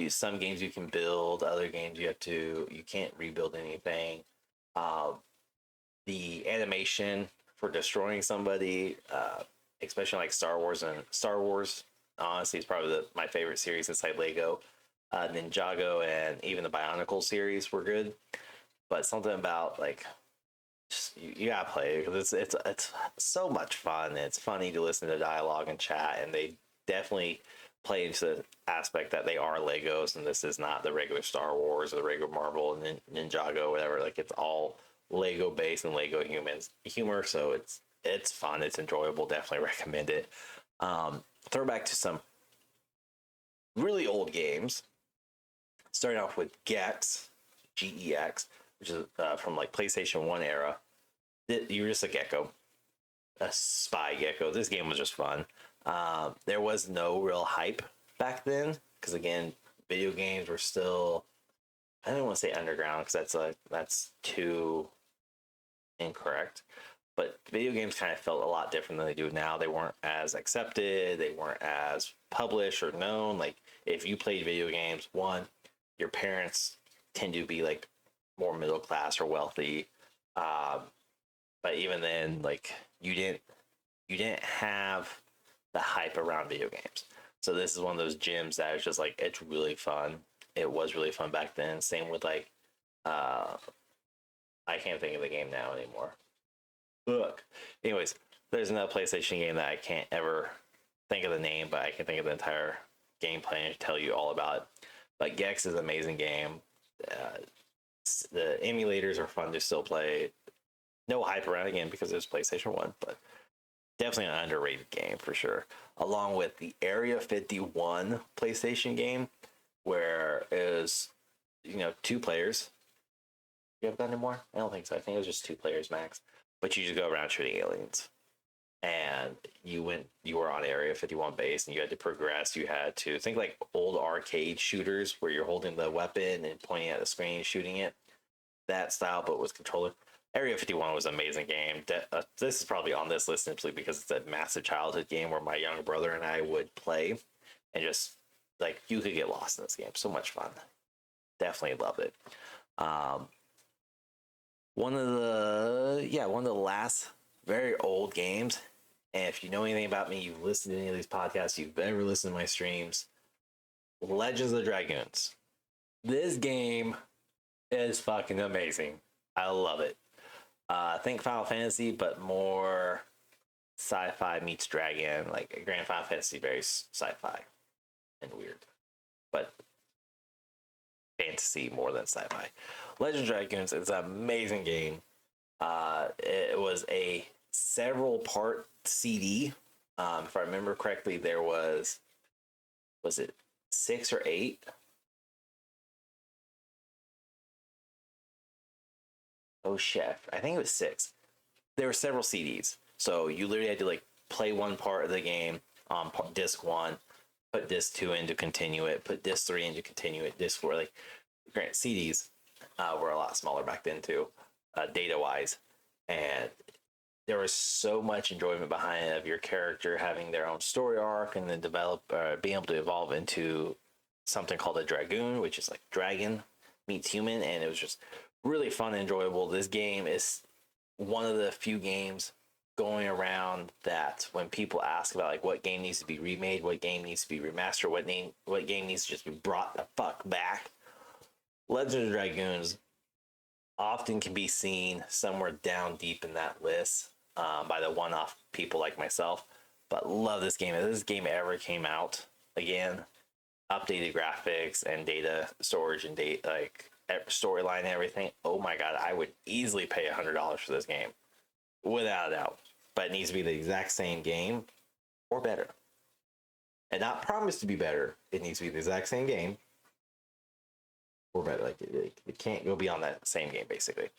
Some games you can build, other games you can't rebuild anything. um, the animation for destroying somebody, especially like Star Wars, honestly, is probably my favorite series inside Lego. Ninjago and even the Bionicle series were good, but something about like you gotta play it because it's so much fun. It's funny to listen to dialogue and chat, and they definitely play into the aspect that they are Legos, and this is not the regular Star Wars or the regular Marvel and Ninjago, whatever. Like it's all Lego based and Lego humor, so it's fun. It's enjoyable. Definitely recommend it. Throwback to some really old games. Starting off with Gex, which is from like PlayStation 1 era. You were just a gecko, a spy gecko. This game was just fun. There was no real hype back then because again, video games were still, I don't want to say underground because that's too incorrect. But video games kind of felt a lot different than they do now. They weren't as accepted. They weren't as published or known. Like if you played video games, one, your parents tend to be like more middle class or wealthy. Um, but even then, like you didn't have the hype around video games. So this is one of those gyms that is just like it's really fun. It was really fun back then. Same with like uh I can't think of the game now anymore. Look. Anyways, there's another PlayStation game that I can't ever think of the name, but I can think of the entire gameplay and tell you all about it. But Gex is an amazing game. Uh, the emulators are fun to still play. No hype around again because it was PlayStation 1, but definitely an underrated game for sure. Along with the Area 51 PlayStation game, where it was, 2 players. You have that anymore? I don't think so. I think it was just 2 players max. But you just go around shooting aliens. And you were on Area 51 base and you had to progress. You had to think like old arcade shooters where you're holding the weapon and pointing at the screen and shooting it. That style, but with controller. Area 51 was an amazing game. This is probably on this list simply because it's a massive childhood game where my younger brother and I would play, and just like you could get lost in this game. So much fun. Definitely loved it. Um, one of the last very old games. And if you know anything about me, you've listened to any of these podcasts, you've ever listened to my streams, Legends of Dragoons. This game is fucking amazing. I love it. Think Final Fantasy, but more sci-fi meets dragon. Like Grand Final Fantasy, very sci-fi and weird, but fantasy more than sci-fi. Legend of Dragons is an amazing game. It was a several part CD. If I remember correctly, there was it 6 or 8? Oh chef, I think it was 6. There were several CDs, so you literally had to like play one part of the game on disc 1, put disc 2 in to continue it, put disc 3 in to continue it, disc 4. Like, grant CDs were a lot smaller back then too, data wise, and there was so much enjoyment behind it of your character having their own story arc and then being able to evolve into something called a dragoon, which is like dragon meets human, and it was just really fun and enjoyable. This game is one of the few games going around that when people ask about like what game needs to be remade, what game needs to be remastered, what game needs to just be brought the fuck back, Legend of Dragoons often can be seen somewhere down deep in that list by the one-off people like myself. But love this game. If this game ever came out again, updated graphics and data storage and data like storyline and everything, oh my god, I would easily pay $100 for this game without a doubt. But it needs to be the exact same game or better, and not promised to be better. It needs to be the exact same game or better. Like it can't go beyond that same game basically.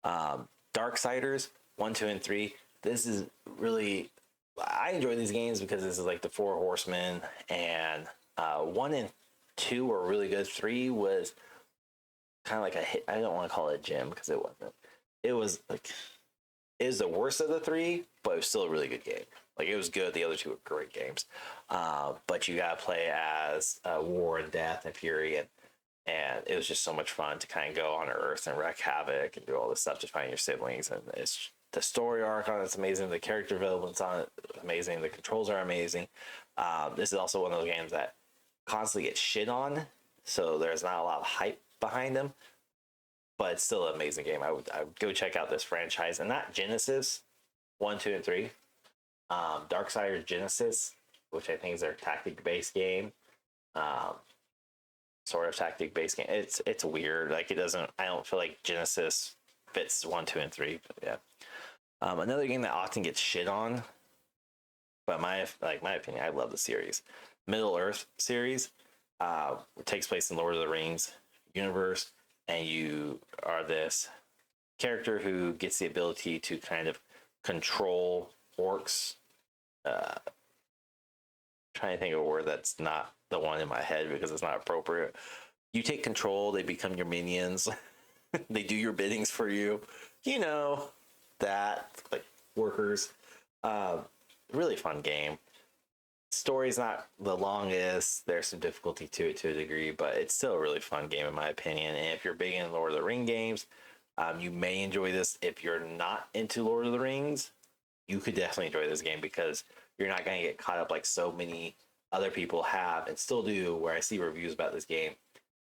Darksiders 1, 2, and 3. This is really I enjoy these games because this is like the Four Horsemen, and 1 and 2 were really good. 3 was kind of like a hit. I don't want to call it a gem because it wasn't. It was like it was the worst of the 3, but it was still a really good game. Like it was good. The other 2 were great games. But you gotta play as War and Death and Fury, and it was just so much fun to kind of go on Earth and wreak havoc and do all this stuff to find your siblings. And it's the story arc on it's amazing. The character development's on it amazing. The controls are amazing. This is also one of those games that constantly get shit on, so there's not a lot of hype behind them. But it's still an amazing game. I would go check out this franchise, and not Genesis 1, 2, and 3. Darksiders Genesis, which I think is their tactic based game. Sort of tactic based game. It's weird. Like it doesn't. I don't feel like Genesis fits 1, 2, and 3. But yeah. Another game that often gets shit on, but my opinion, I love the series. Middle Earth series. It takes place in Lord of the Rings universe, and you are this character who gets the ability to kind of control orcs. Trying to think of a word that's not the one in my head because it's not appropriate. You take control, they become your minions. They do your biddings for you. You know, that, like workers. Really fun game. Story's not the longest. There's some difficulty to it to a degree, but it's still a really fun game in my opinion. And if you're big in Lord of the Ring games, you may enjoy this. If you're not into Lord of the Rings, you could definitely enjoy this game because you're not going to get caught up like so many other people have and still do, where I see reviews about this game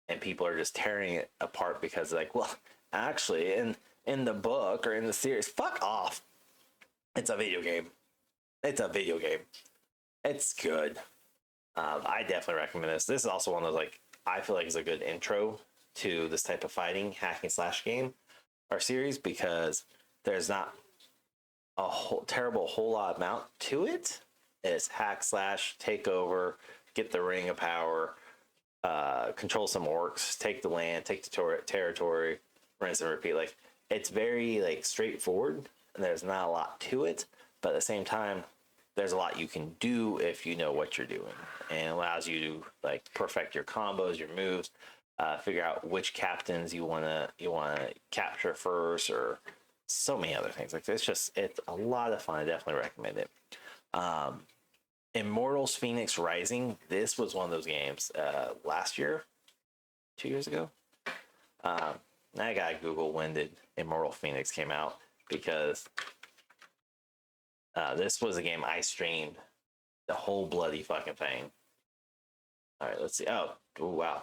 and people are just tearing it apart because like, well, actually in the book or in the series, fuck off. It's a video game. It's a video game. It's good. I definitely recommend this. This is also one of those, like, I feel like is a good intro to this type of fighting hacking slash game or series because there's not a whole lot amount to it. It's hack slash take over, get the ring of power, control some orcs, take the land, take the territory, rinse and repeat. Like it's very like straightforward, and there's not a lot to it, but at the same time, there's a lot you can do if you know what you're doing, and it allows you to like perfect your combos, your moves, figure out which captains you wanna capture first, or so many other things. Like it's a lot of fun. I definitely recommend it. Immortals Phoenix Rising. This was one of those games last year, 2 years ago. I gotta Google when did Immortal Phoenix came out because this was a game I streamed the whole bloody fucking thing. All right, let's see. Oh, wow.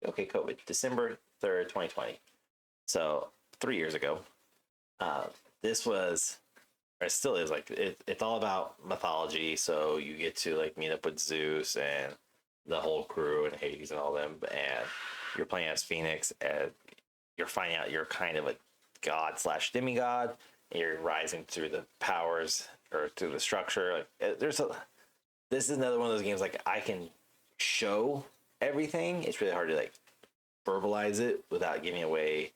Okay, COVID. December 3rd, 2020. So 3 years ago. This was, or it still is, like it's all about mythology. So you get to like meet up with Zeus and the whole crew and Hades and all them, and you're playing as Phoenix, and you're finding out you're kind of a god slash demigod. And you're rising through the powers or through the structure. Like this is another one of those games like I can show everything. It's really hard to like verbalize it without giving away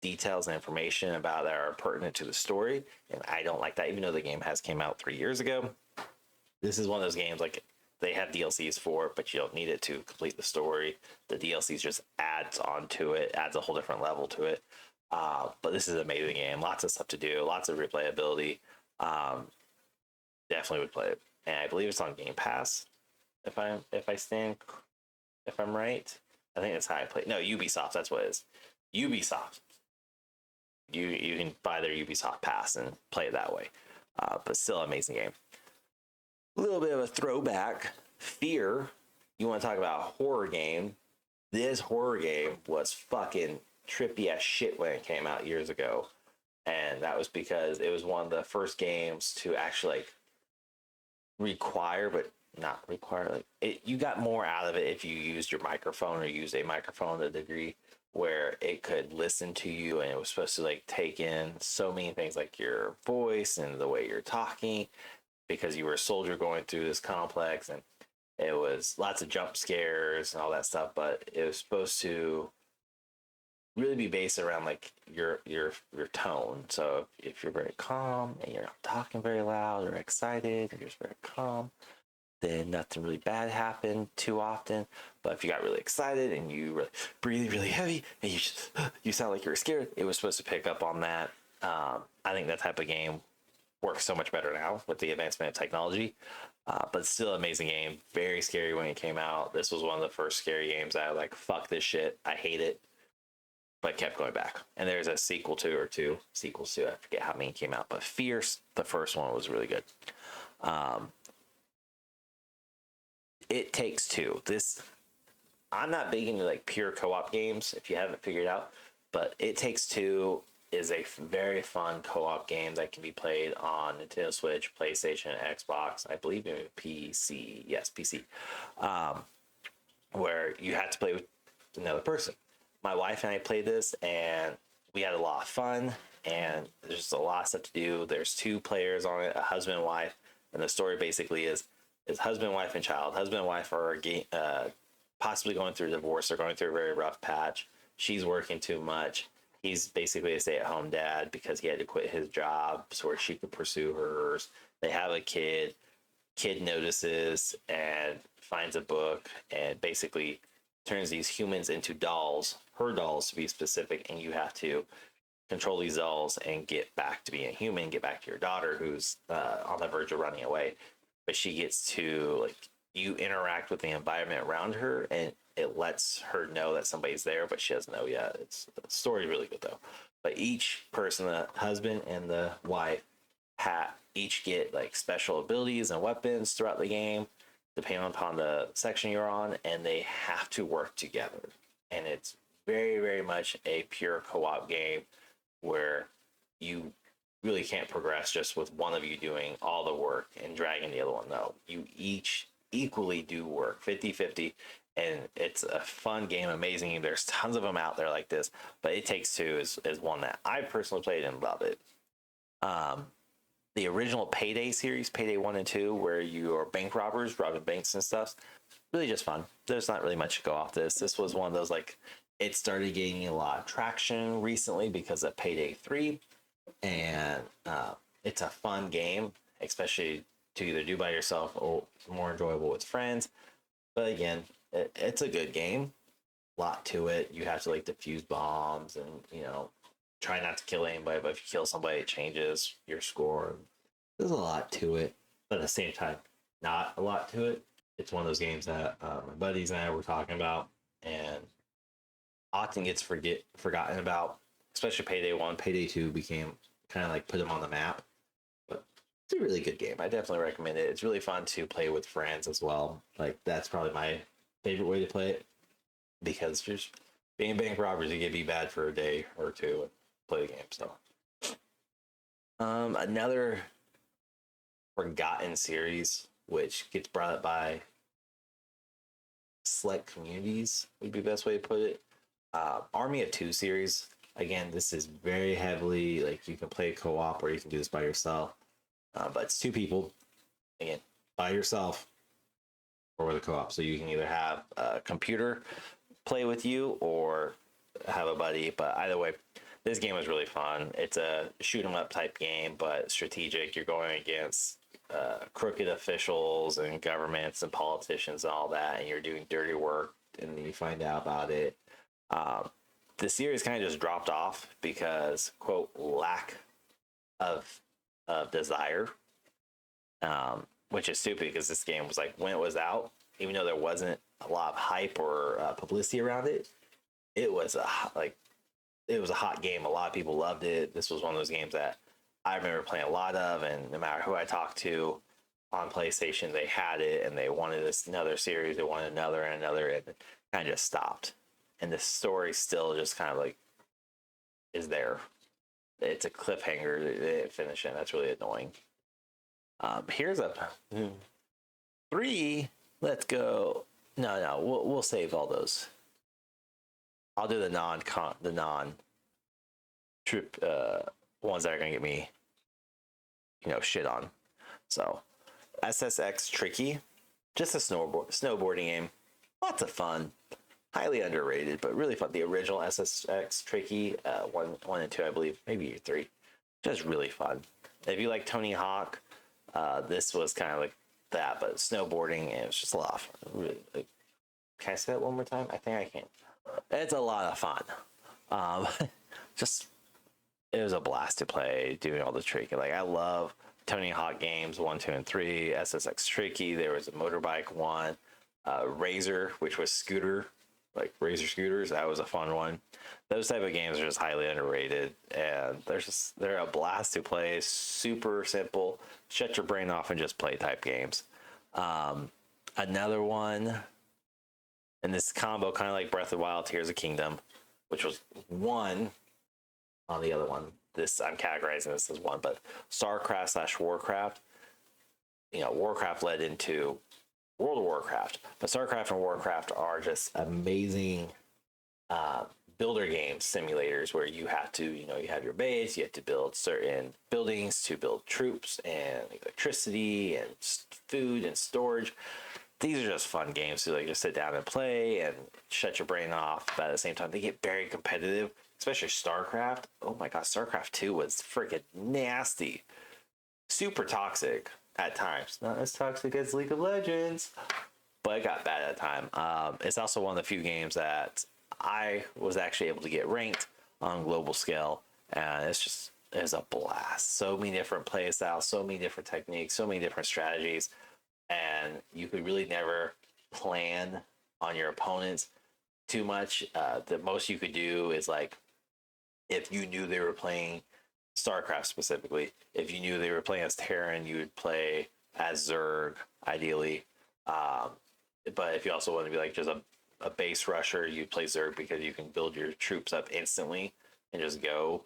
details and information about that are pertinent to the story, and I don't like that. Even though the game has came out 3 years ago, this is one of those games like they have DLCs for it, but you don't need it to complete the story. The DLCs just adds on to it, adds a whole different level to it. But this is an amazing game. Lots of stuff to do, lots of replayability. Definitely would play it, and I believe it's on Game Pass. If I'm right, I think that's how I play. No, Ubisoft. That's what it is. Ubisoft. You can buy their Ubisoft pass and play it that way. But still amazing game. A little bit of a throwback. Fear. You want to talk about a horror game? This horror game was fucking trippy as shit when it came out years ago, and that was because it was one of the first games to actually like require, but not require, like it, you got more out of it if you used your microphone or used a microphone to a degree where it could listen to you, and it was supposed to like take in so many things like your voice and the way you're talking because you were a soldier going through this complex, and it was lots of jump scares and all that stuff, but it was supposed to really be based around like your tone. So if you're very calm and you're not talking very loud or excited, and you're just very calm, then nothing really bad happened too often. But if you got really excited and you really breathe really heavy and you sound like you were scared, it was supposed to pick up on that. I think that type of game works so much better now with the advancement of technology. But still amazing game. Very scary when it came out. This was one of the first scary games I was like, fuck this shit. I hate it. But kept going back. And there's a sequel to, or two sequels to, I forget how many came out. But Fierce, the first one, was really good. It Takes Two. This, I'm not big into like pure co-op games, if you haven't figured out. But It Takes Two is a very fun co-op game that can be played on Nintendo Switch, PlayStation, Xbox, I believe maybe PC. Yes, PC. Where you have to play with another person. My wife and I played this, and we had a lot of fun. And there's just a lot of stuff to do. There's two players on it, a husband and wife, and the story basically is husband, wife, and child. Husband and wife are possibly going through a divorce. They're going through a very rough patch. She's working too much. He's basically a stay-at-home dad because he had to quit his job so she could pursue hers. They have a kid. Kid notices and finds a book and basically turns these humans into dolls, her dolls to be specific, and you have to control these dolls and get back to being a human, get back to your daughter who's on the verge of running away. But she gets to, like, you interact with the environment around her and it lets her know that somebody's there, but she doesn't know yet. The story's really good though. But each person, the husband and the wife, each get like special abilities and weapons throughout the game, depending upon the section you're on, and they have to work together. And it's very, very much a pure co-op game where you really can't progress just with one of you doing all the work and dragging the other one. No, you each equally do work 50-50, and it's a fun game, amazing game. There's tons of them out there like this, but It Takes Two is one that I personally played and loved it. The original Payday series, Payday 1 and 2, where you are bank robbers, robbing banks and stuff, really just fun. There's not really much to go off this. This was one of those, like, it started gaining a lot of traction recently because of Payday 3, and it's a fun game, especially to either do by yourself or more enjoyable with friends. But again, it's a good game. A lot to it. You have to like defuse bombs and, try not to kill anybody, but if you kill somebody, it changes your score. There's a lot to it, but at the same time, not a lot to it. It's one of those games that my buddies and I were talking about, and often gets forgotten about. Especially Payday 1, Payday 2 became kind of like put them on the map. But it's a really good game. I definitely recommend it. It's really fun to play with friends as well. Like, that's probably my favorite way to play it, because just being bank robbers, you can be bad for a day or two and play the game. So another forgotten series which gets brought up by select communities would be the best way to put it. Army of Two series. Again, this is very heavily like you can play co-op or you can do this by yourself. But it's two people, again, by yourself or with a co-op. So you can either have a computer play with you or have a buddy. But either way, this game is really fun. It's a shoot 'em up type game, but strategic. You're going against crooked officials and governments and politicians and all that, and you're doing dirty work, and then you find out about it. The series kind of just dropped off because, quote, lack of desire, which is stupid because this game was like, when it was out, even though there wasn't a lot of hype or publicity around it, it was a hot game. A lot of people loved it. This was one of those games that I remember playing a lot of, and no matter who I talked to on PlayStation, they had it and they wanted another series. They wanted another and another, and it kind of just stopped. And the story still just kind of like is there. It's a cliffhanger. They didn't finish it. That's really annoying. Here's a 3. Let's go. No, we'll save all those. I'll do the non trip ones that are gonna get me, shit on. So, SSX Tricky, just a snowboarding game. Lots of fun. highly underrated, but really fun. The original SSX Tricky, one and two, I believe, maybe three, just really fun. If you like Tony Hawk, this was kind of like that, but snowboarding, and it was just a lot of fun. Really, like, can I say that one more time? I think I can. It's a lot of fun. Um, just it was a blast to play, doing all the tricky. Like I love Tony Hawk games 1, 2, and 3. SSX Tricky. There was a motorbike one. Razor, which was scooter, like Razor scooters. That was a fun one. Those type of games are just highly underrated, and they're a blast to play. Super simple. Shut your brain off and just play type games. Another one, and this combo kind of like Breath of the Wild, Tears of Kingdom, which was one on the other one. This I'm categorizing this as one, but StarCraft slash Warcraft. Warcraft led into World of Warcraft, but StarCraft and Warcraft are just amazing builder game simulators where you have to, you have your base, you have to build certain buildings to build troops and electricity and food and storage. These are just fun games to just sit down and play and shut your brain off. But at the same time, they get very competitive, especially StarCraft. Oh my god, StarCraft 2 was freaking nasty. Super toxic at times. Not as toxic as League of Legends, but it got bad at the time. It's also one of the few games that I was actually able to get ranked on global scale, and it's a blast. So many different play styles, so many different techniques, so many different strategies, and you could really never plan on your opponents too much. The most you could do is if you knew they were playing StarCraft specifically, if you knew they were playing as Terran, you would play as Zerg, ideally. But if you also want to be just a base rusher, you play Zerg because you can build your troops up instantly and just go.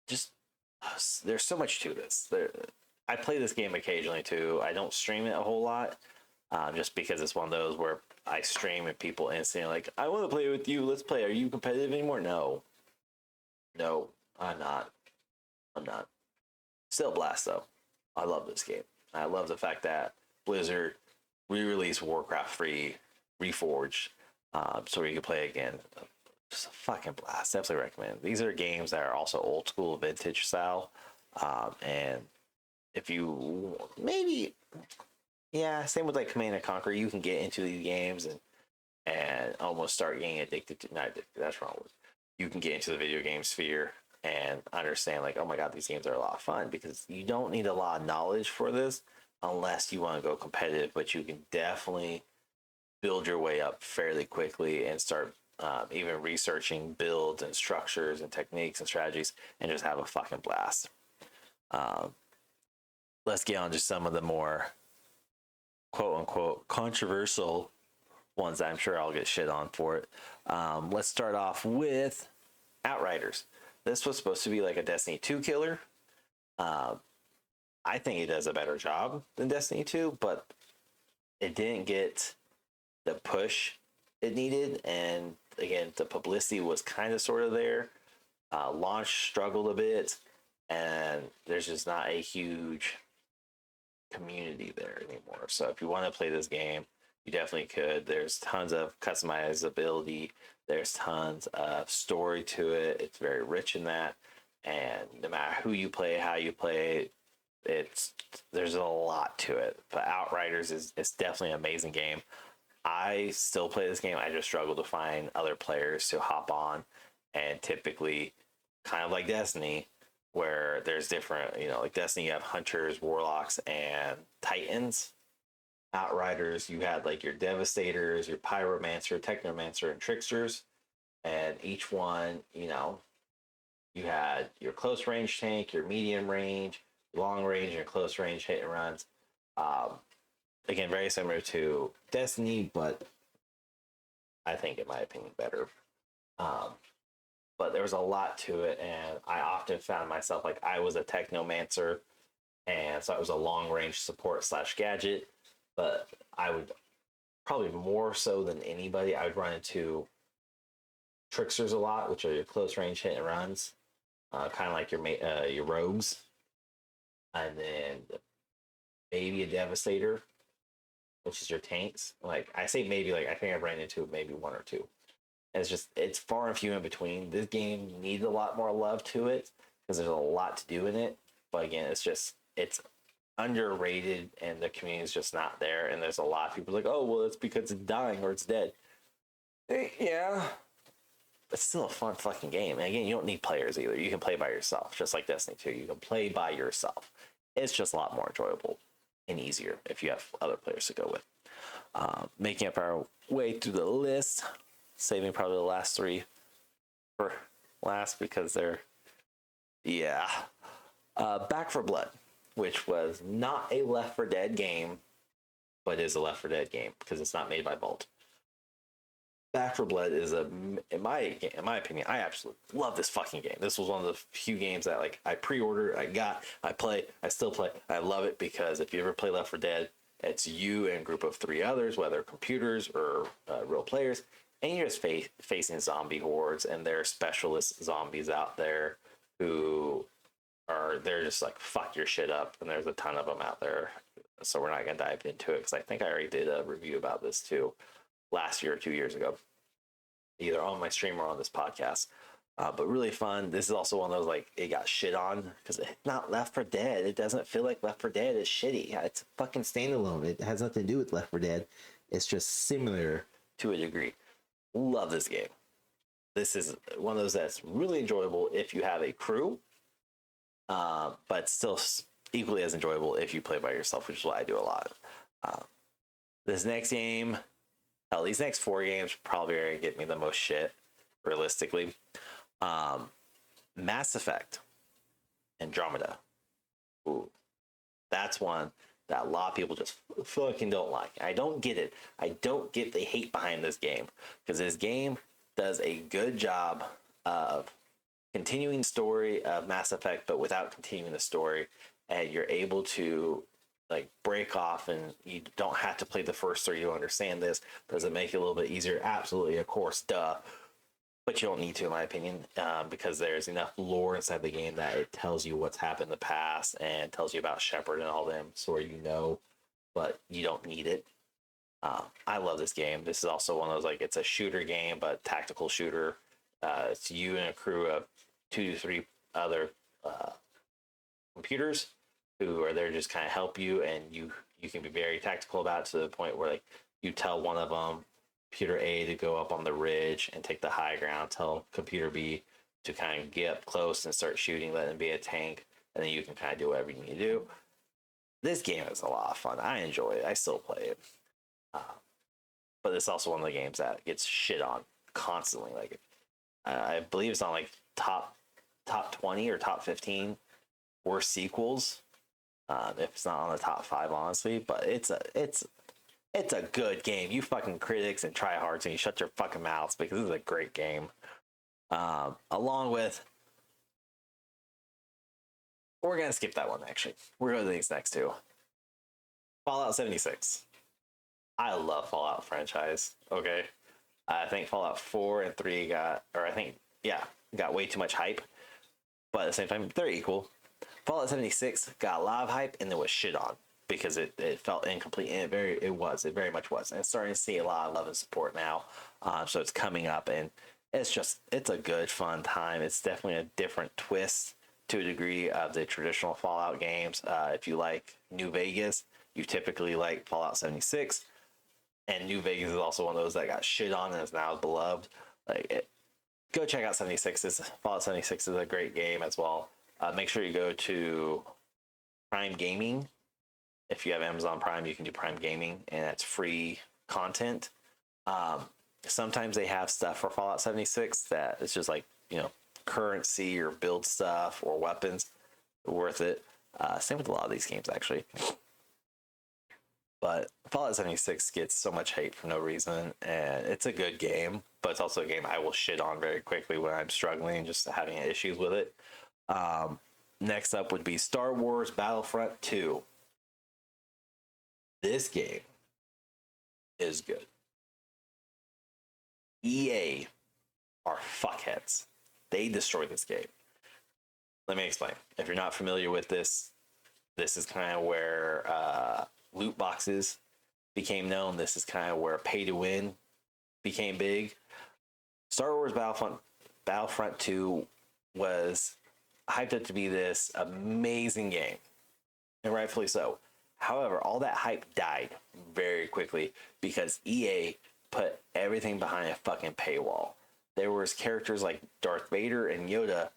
There's so much to this. I play this game occasionally too. I don't stream it a whole lot, just because it's one of those where I stream and people instantly I want to play with you. Let's play. Are you competitive anymore? No, I'm not. Still a blast though. I love this game. I love the fact that Blizzard re-released Warcraft 3 Reforged, so you can play again. Just a fucking blast. Definitely recommend. These are games that are also old school, vintage style, and if you same with Command and Conquer, you can get into these games and almost start getting addicted to. Not addicted, that's wrong word. You can get into the video game sphere and understand oh my god, these games are a lot of fun, because you don't need a lot of knowledge for this unless you want to go competitive, but you can definitely build your way up fairly quickly and start even researching builds and structures and techniques and strategies and just have a fucking blast. Let's get on to some of the more quote unquote controversial ones that I'm sure I'll get shit on for it. Let's start off with Outriders. This was supposed to be a Destiny 2 killer. I think it does a better job than Destiny 2, but it didn't get the push it needed. And again, the publicity was kind of sort of there. Launch struggled a bit, and there's just not a huge community there anymore. So if you want to play this game, you definitely could. There's tons of customizability. There's tons of story to it. It's very rich in that. And no matter who you play, how you play, there's a lot to it. But Outriders is definitely an amazing game. I still play this game. I just struggle to find other players to hop on. And typically, kind of like Destiny, where there's different, Destiny, you have hunters, warlocks, and titans. Outriders, you had your devastators, your pyromancer, technomancer, and tricksters. And each one, you had your close range tank, your medium range, long range, and close range hit and runs. Again, very similar to Destiny, but I think, in my opinion, better. But there was a lot to it, and I often found myself I was a technomancer, and so I was a long range support / gadget. But I would probably more so than anybody, I would run into tricksters a lot, which are your close range hit and runs, kind of like your rogues, and then maybe a devastator which is your tanks. Like I say, maybe like I think I ran into maybe one or two. And it's far and few in between. This game needs a lot more love to it because there's a lot to do in it. But again, it's underrated and the community is just not there. And there's a lot of people like, oh well, it's because it's dying or it's dead. Yeah, it's still a fun fucking game. And again, you don't need players either. You can play by yourself, just like Destiny 2. You can play by yourself. It's just a lot more enjoyable and easier if you have other players to go with. Making up our way through the list, saving probably the last three for last because they're, yeah. Back for Blood, which was not a Left 4 Dead game, but is a Left 4 Dead game because it's not made by Vault. Back for Blood is in my opinion, I absolutely love this fucking game. This was one of the few games that like I pre-ordered, I play, I still play. I love it because if you ever play Left 4 Dead, it's you and a group of 3 others, whether computers or real players, and you're just facing zombie hordes, and there are specialist zombies out there who they're just like fuck your shit up, and there's a ton of them out there. So we're not gonna dive into it because I think I already did a review about this too last year or 2 years ago, either on my stream or on this podcast. But really fun. This is also one of those like it got shit on because it's not Left 4 Dead. It doesn't feel like Left 4 Dead. It's shitty. It's fucking standalone. It has nothing to do with Left 4 Dead. It's just similar to a degree. Love this game. This is one of those that's really enjoyable if you have a crew, but still equally as enjoyable if you play by yourself, which is what I do a lot. This next game, hell, these next 4 games probably are gonna get me the most shit, realistically. Mass Effect Andromeda. Ooh, that's one that a lot of people just fucking don't like. I don't get it. I don't get the hate behind this game because this game does a good job of continuing the story of Mass Effect, but without continuing the story, and you're able to like break off, and you don't have to play the first 3 to understand this. Does it make it a little bit easier? Absolutely, of course, duh. But you don't need to, in my opinion, because there's enough lore inside the game that it tells you what's happened in the past and tells you about Shepard and all them, so you know, but you don't need it. I love this game. This is also one of those, like, it's a shooter game, but tactical shooter. It's you and a crew of 2 to 3 other computers who are there to just kind of help you, and you can be very tactical about it to the point where, like, you tell one of them, computer A, to go up on the ridge and take the high ground, tell computer B to kind of get up close and start shooting, let them be a tank, and then you can kind of do whatever you need to do. This game is a lot of fun. I enjoy it. I still play it. But it's also one of the games that gets shit on constantly. Like, I believe it's on like top 20 or top 15 worst sequels. If it's not on the top 5, honestly, but it's a good game. You fucking critics and tryhards, and you shut your fucking mouths because this is a great game. Along with, we're gonna skip that one actually. We're going to these next 2. Fallout 76. I love Fallout franchise. Okay, I think Fallout 4 and 3 got way too much hype, but at the same time they're equal. Fallout 76 got a lot of hype and then was shit on because it felt incomplete, and it very much was, and it's starting to see a lot of love and support now. So it's coming up, and it's a good fun time. It's definitely a different twist to a degree of the traditional Fallout games. If you like New Vegas, you typically like Fallout 76. And New Vegas is also one of those that got shit on and is now beloved. Go check out 76. Fallout 76 is a great game as well. Make sure you go to Prime Gaming. If you have Amazon Prime, you can do Prime Gaming, and it's free content. Sometimes they have stuff for Fallout 76 that it's just like, currency or build stuff or weapons. Worth it. Same with a lot of these games, actually. But Fallout 76 gets so much hate for no reason, and it's a good game, but it's also a game I will shit on very quickly when I'm struggling, just having issues with it. Next up would be Star Wars Battlefront 2. This game is good. EA are fuckheads. They destroyed this game. Let me explain. If you're not familiar with this, this is kind of where loot boxes became known. This is kind of where pay to win became big. Star Wars Battlefront 2 was hyped up to be this amazing game, and rightfully so. However, all that hype died very quickly because EA put everything behind a fucking paywall. There was characters like Darth Vader and Yoda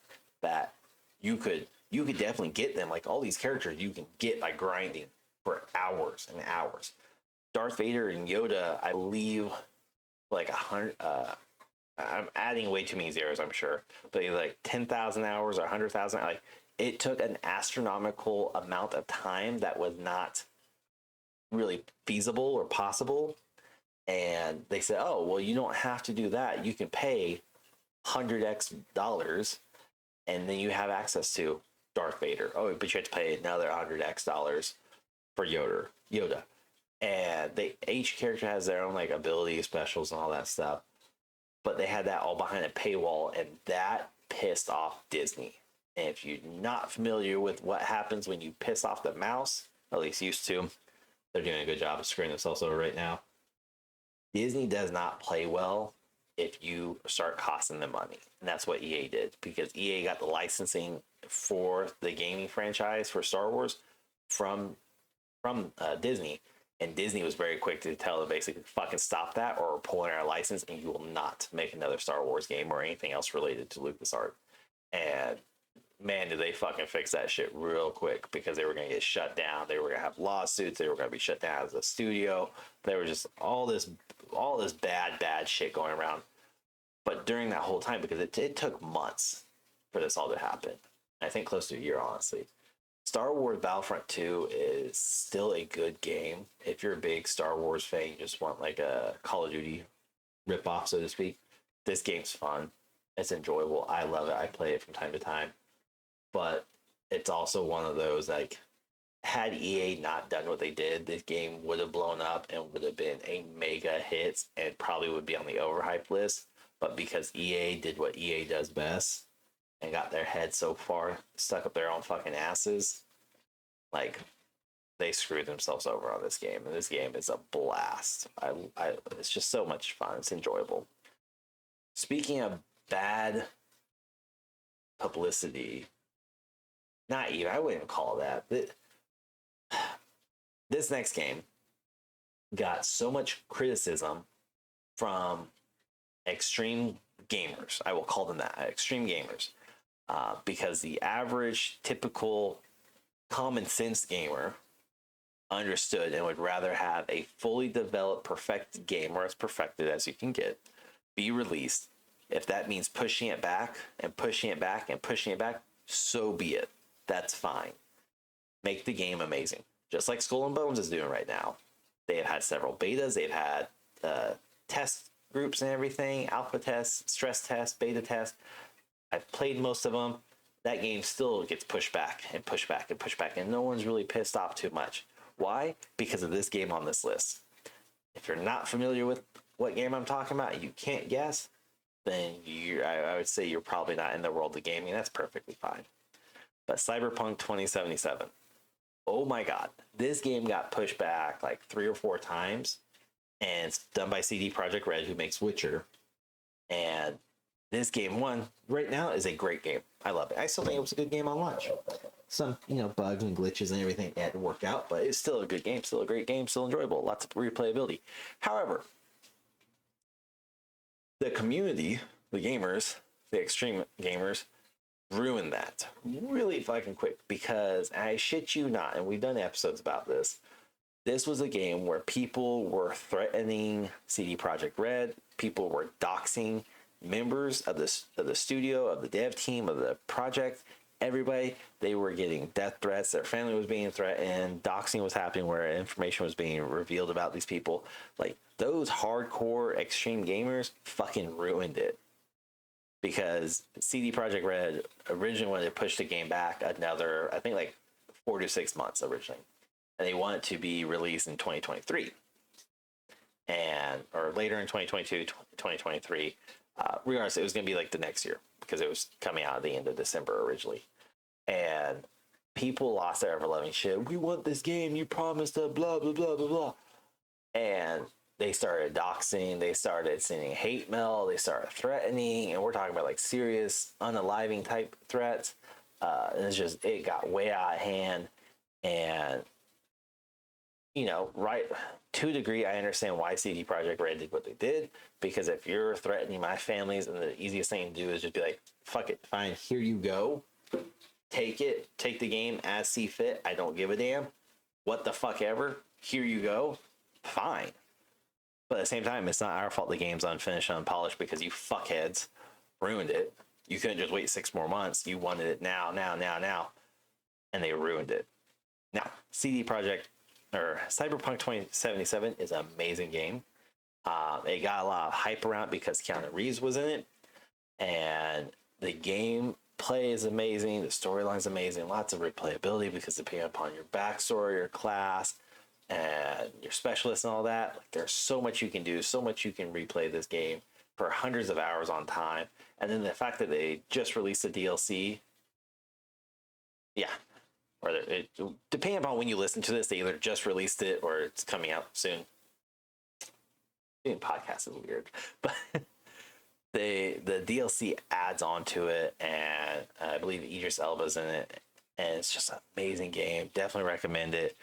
that you could definitely get them. Like all these characters you can get by grinding for hours and hours. Darth Vader and Yoda, I believe, like 100. I'm adding way too many zeros, I'm sure, but like 10,000 hours or 100,000. Like it took an astronomical amount of time that was not really feasible or possible. And they said, "Oh, well, you don't have to do that. You can pay 100x dollars, and then you have access to Darth Vader. Oh, but you have to pay another 100x dollars for Yoda." And each character has their own like ability specials and all that stuff. But they had that all behind a paywall, and that pissed off Disney. And if you're not familiar with what happens when you piss off the mouse, at least used to, they're doing a good job of screwing themselves over right now. Disney does not play well if you start costing them money. And that's what EA did, because EA got the licensing for the gaming franchise for Star Wars from Disney. And Disney was very quick to tell them basically, fucking stop that or we're pulling our license and you will not make another Star Wars game or anything else related to LucasArts. And man, did they fucking fix that shit real quick, because they were going to get shut down. They were going to have lawsuits. They were going to be shut down as a studio. There was just all this bad shit going around. But during that whole time, because it took months for this all to happen, I think close to a year, honestly. Star Wars Battlefront 2 is still a good game. If you're a big Star Wars fan, you just want like a Call of Duty ripoff, so to speak, this game's fun. It's enjoyable. I love it. I play it from time to time. But it's also one of those, like, had EA not done what they did, this game would have blown up and would have been a mega hit and probably would be on the overhyped list. But because EA did what EA does best and got their head so far stuck up their own fucking asses, like, they screwed themselves over on this game. And this game is a blast. It's just so much fun. It's enjoyable. Speaking of bad publicity, not even, I wouldn't call that. This next game got so much criticism from extreme gamers. I will call them that, extreme gamers. Because the average, typical, common sense gamer understood and would rather have a fully developed, perfect game, or as perfected as you can get, be released. If that means pushing it back and pushing it back and pushing it back, so be it. That's fine. Make the game amazing. Just like Skull and Bones is doing right now. They have had several betas. They've had test groups and everything, alpha tests, stress tests, beta tests. I've played most of them. That game still gets pushed back and pushed back and pushed back, and no one's really pissed off too much. Why? Because of this game on this list. If you're not familiar with what game I'm talking about, you can't guess, then I would say you're probably not in the world of gaming. That's perfectly fine. But Cyberpunk 2077. Oh my God. This game got pushed back like 3 or 4 times, and it's done by CD Projekt Red, who makes Witcher. And this game, one, right now is a great game. I love it. I still think it was a good game on launch. Some, bugs and glitches and everything had to work out, but it's still a good game, still a great game, still enjoyable. Lots of replayability. However, the community, the gamers, the extreme gamers, ruined that really fucking quick, because I shit you not, and we've done episodes about this. This was a game where people were threatening CD Projekt Red. People were doxing members of the studio, of the dev team, of the project. Everybody, they were getting death threats. Their family was being threatened. Doxing was happening where information was being revealed about these people. Like, those hardcore extreme gamers fucking ruined it. Because CD Projekt Red originally wanted to push the game back another, I think, like 4 to 6 months originally. And they wanted to be released in 2023. Or later in 2022, 2023. Regardless, it was going to be like the next year, because it was coming out at the end of December originally. And people lost their ever-loving shit. We want this game. You promised us, blah, blah, blah, blah, blah. and they started doxing, they started sending hate mail, they started threatening, and we're talking about like serious unaliving type threats. And it got way out of hand. And right, to a degree, I understand why CD Projekt Red did what they did, because if you're threatening my families, and the easiest thing to do is just be like, fuck it, fine, here you go, take the game as see fit, I don't give a damn, what the fuck ever, here you go, fine. But at the same time, it's not our fault the game's unfinished and unpolished because you fuckheads ruined it. You couldn't just wait 6 more months. You wanted it now. And they ruined it. Now, CD Projekt, or Cyberpunk 2077 is an amazing game. It got a lot of hype around it because Keanu Reeves was in it. And the gameplay is amazing. The storyline is amazing. Lots of replayability because depending upon your backstory, your class, and your specialists and all that, like, there's so much you can do, so much you can replay this game for hundreds of hours on time. And then the fact that they just released the DLC, or depending upon when you listen to this, they either just released it or it's coming out soon. Doing podcast is weird, but the DLC adds on to it, and I believe Idris Elba's in it, and it's just an amazing game. Definitely recommend it.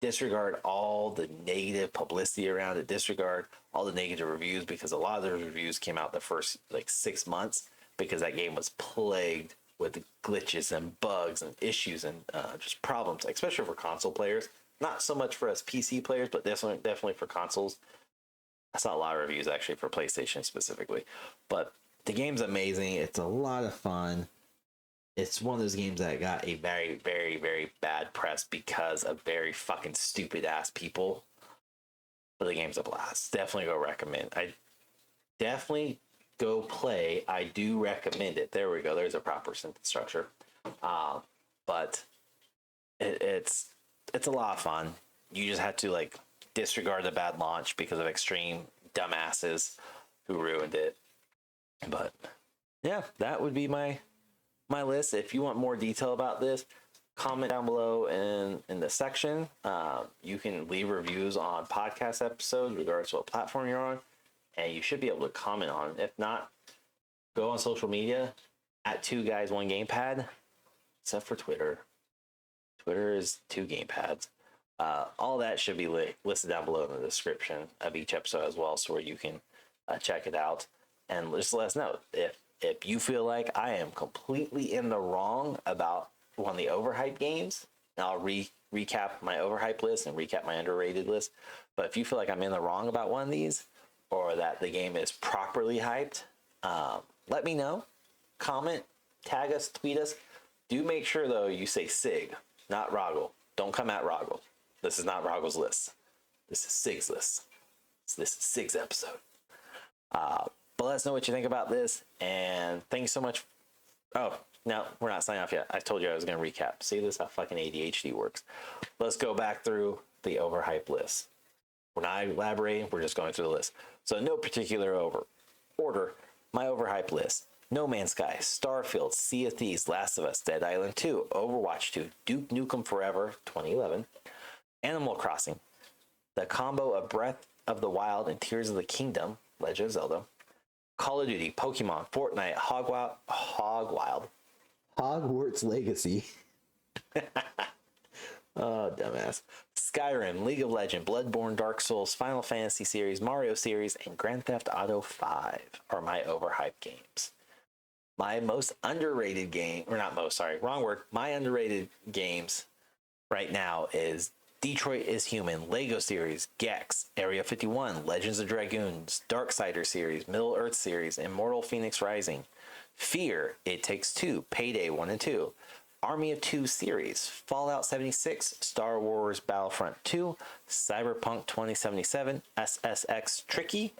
Disregard all the negative publicity around it. Disregard all the negative reviews, because a lot of those reviews came out the first 6 months because that game was plagued with glitches and bugs and issues and just problems, especially for console players. Not so much for us PC players, but definitely for consoles. I saw a lot of reviews actually for PlayStation specifically. But the game's amazing. It's a lot of fun. It's one of those games that got a very, very, very bad press because of very fucking stupid ass people. But the game's a blast. Definitely go recommend. I definitely go play. I do recommend it. There we go. There's a proper sentence structure. But it's a lot of fun. You just have to disregard the bad launch because of extreme dumbasses who ruined it. But yeah, that would be my list. If you want more detail about this, comment down below in the section. You can leave reviews on podcast episodes regardless of what platform you're on, and you should be able to comment on it. If not, go on social media at 2guys1gamepad, except for Twitter. Twitter is 2gamepads. All that should be listed down below in the description of each episode as well, so where you can check it out, and just let us know if you feel like I am completely in the wrong about one of the overhyped games. And I'll recap my overhyped list and recap my underrated list. But if you feel like I'm in the wrong about one of these, or that the game is properly hyped, let me know. Comment, tag us, tweet us. Do make sure though you say Sig, not Roggle. Don't come at Roggle. This is not Roggle's list. This is Sig's list. This is Sig's episode. But let us know what you think about this, and thank you so much. Oh, no, we're not signing off yet. I told you I was going to recap. See, this is how fucking ADHD works. Let's go back through the overhyped list. We're not elaborating, we're just going through the list. So no particular order, my overhyped list: No Man's Sky, Starfield, Sea of Thieves, Last of Us, Dead Island 2, Overwatch 2, Duke Nukem Forever 2011, Animal Crossing, the combo of Breath of the Wild and Tears of the Kingdom, Legend of Zelda, Call of Duty, Pokemon, Fortnite, Hogwarts Legacy. Oh, dumbass. Skyrim, League of Legends, Bloodborne, Dark Souls, Final Fantasy series, Mario series, and Grand Theft Auto 5 are my overhyped games. My most underrated game, or not most, sorry, wrong word. My underrated games right now is Detroit is Human, Lego series, Gex, Area 51, Legends of Dragoons, Darksider series, Middle Earth series, Immortal Phoenix Rising, Fear, It Takes Two, Payday 1 and 2, Army of Two series, Fallout 76, Star Wars Battlefront 2, Cyberpunk 2077, SSX Tricky,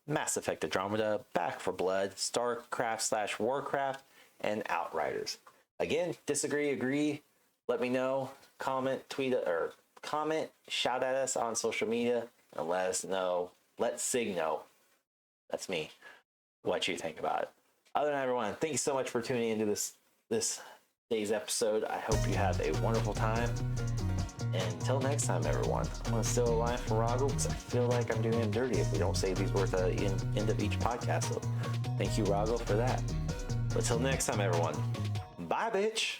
Mass Effect Andromeda, Back for Blood, StarCraft/Warcraft, and Outriders. Again, disagree, agree, let me know, comment, tweet, or comment, shout at us on social media, and let us know, let Sig know, that's me, what you think about it. Other than that, everyone, thank you so much for tuning into this day's episode. I hope you have a wonderful time. Until next time, everyone, I'm going to steal a line from Rago because I feel like I'm doing him dirty if we don't say these words at the end of each podcast. So thank you, Rago, for that. But till next time, everyone. Bye, bitch.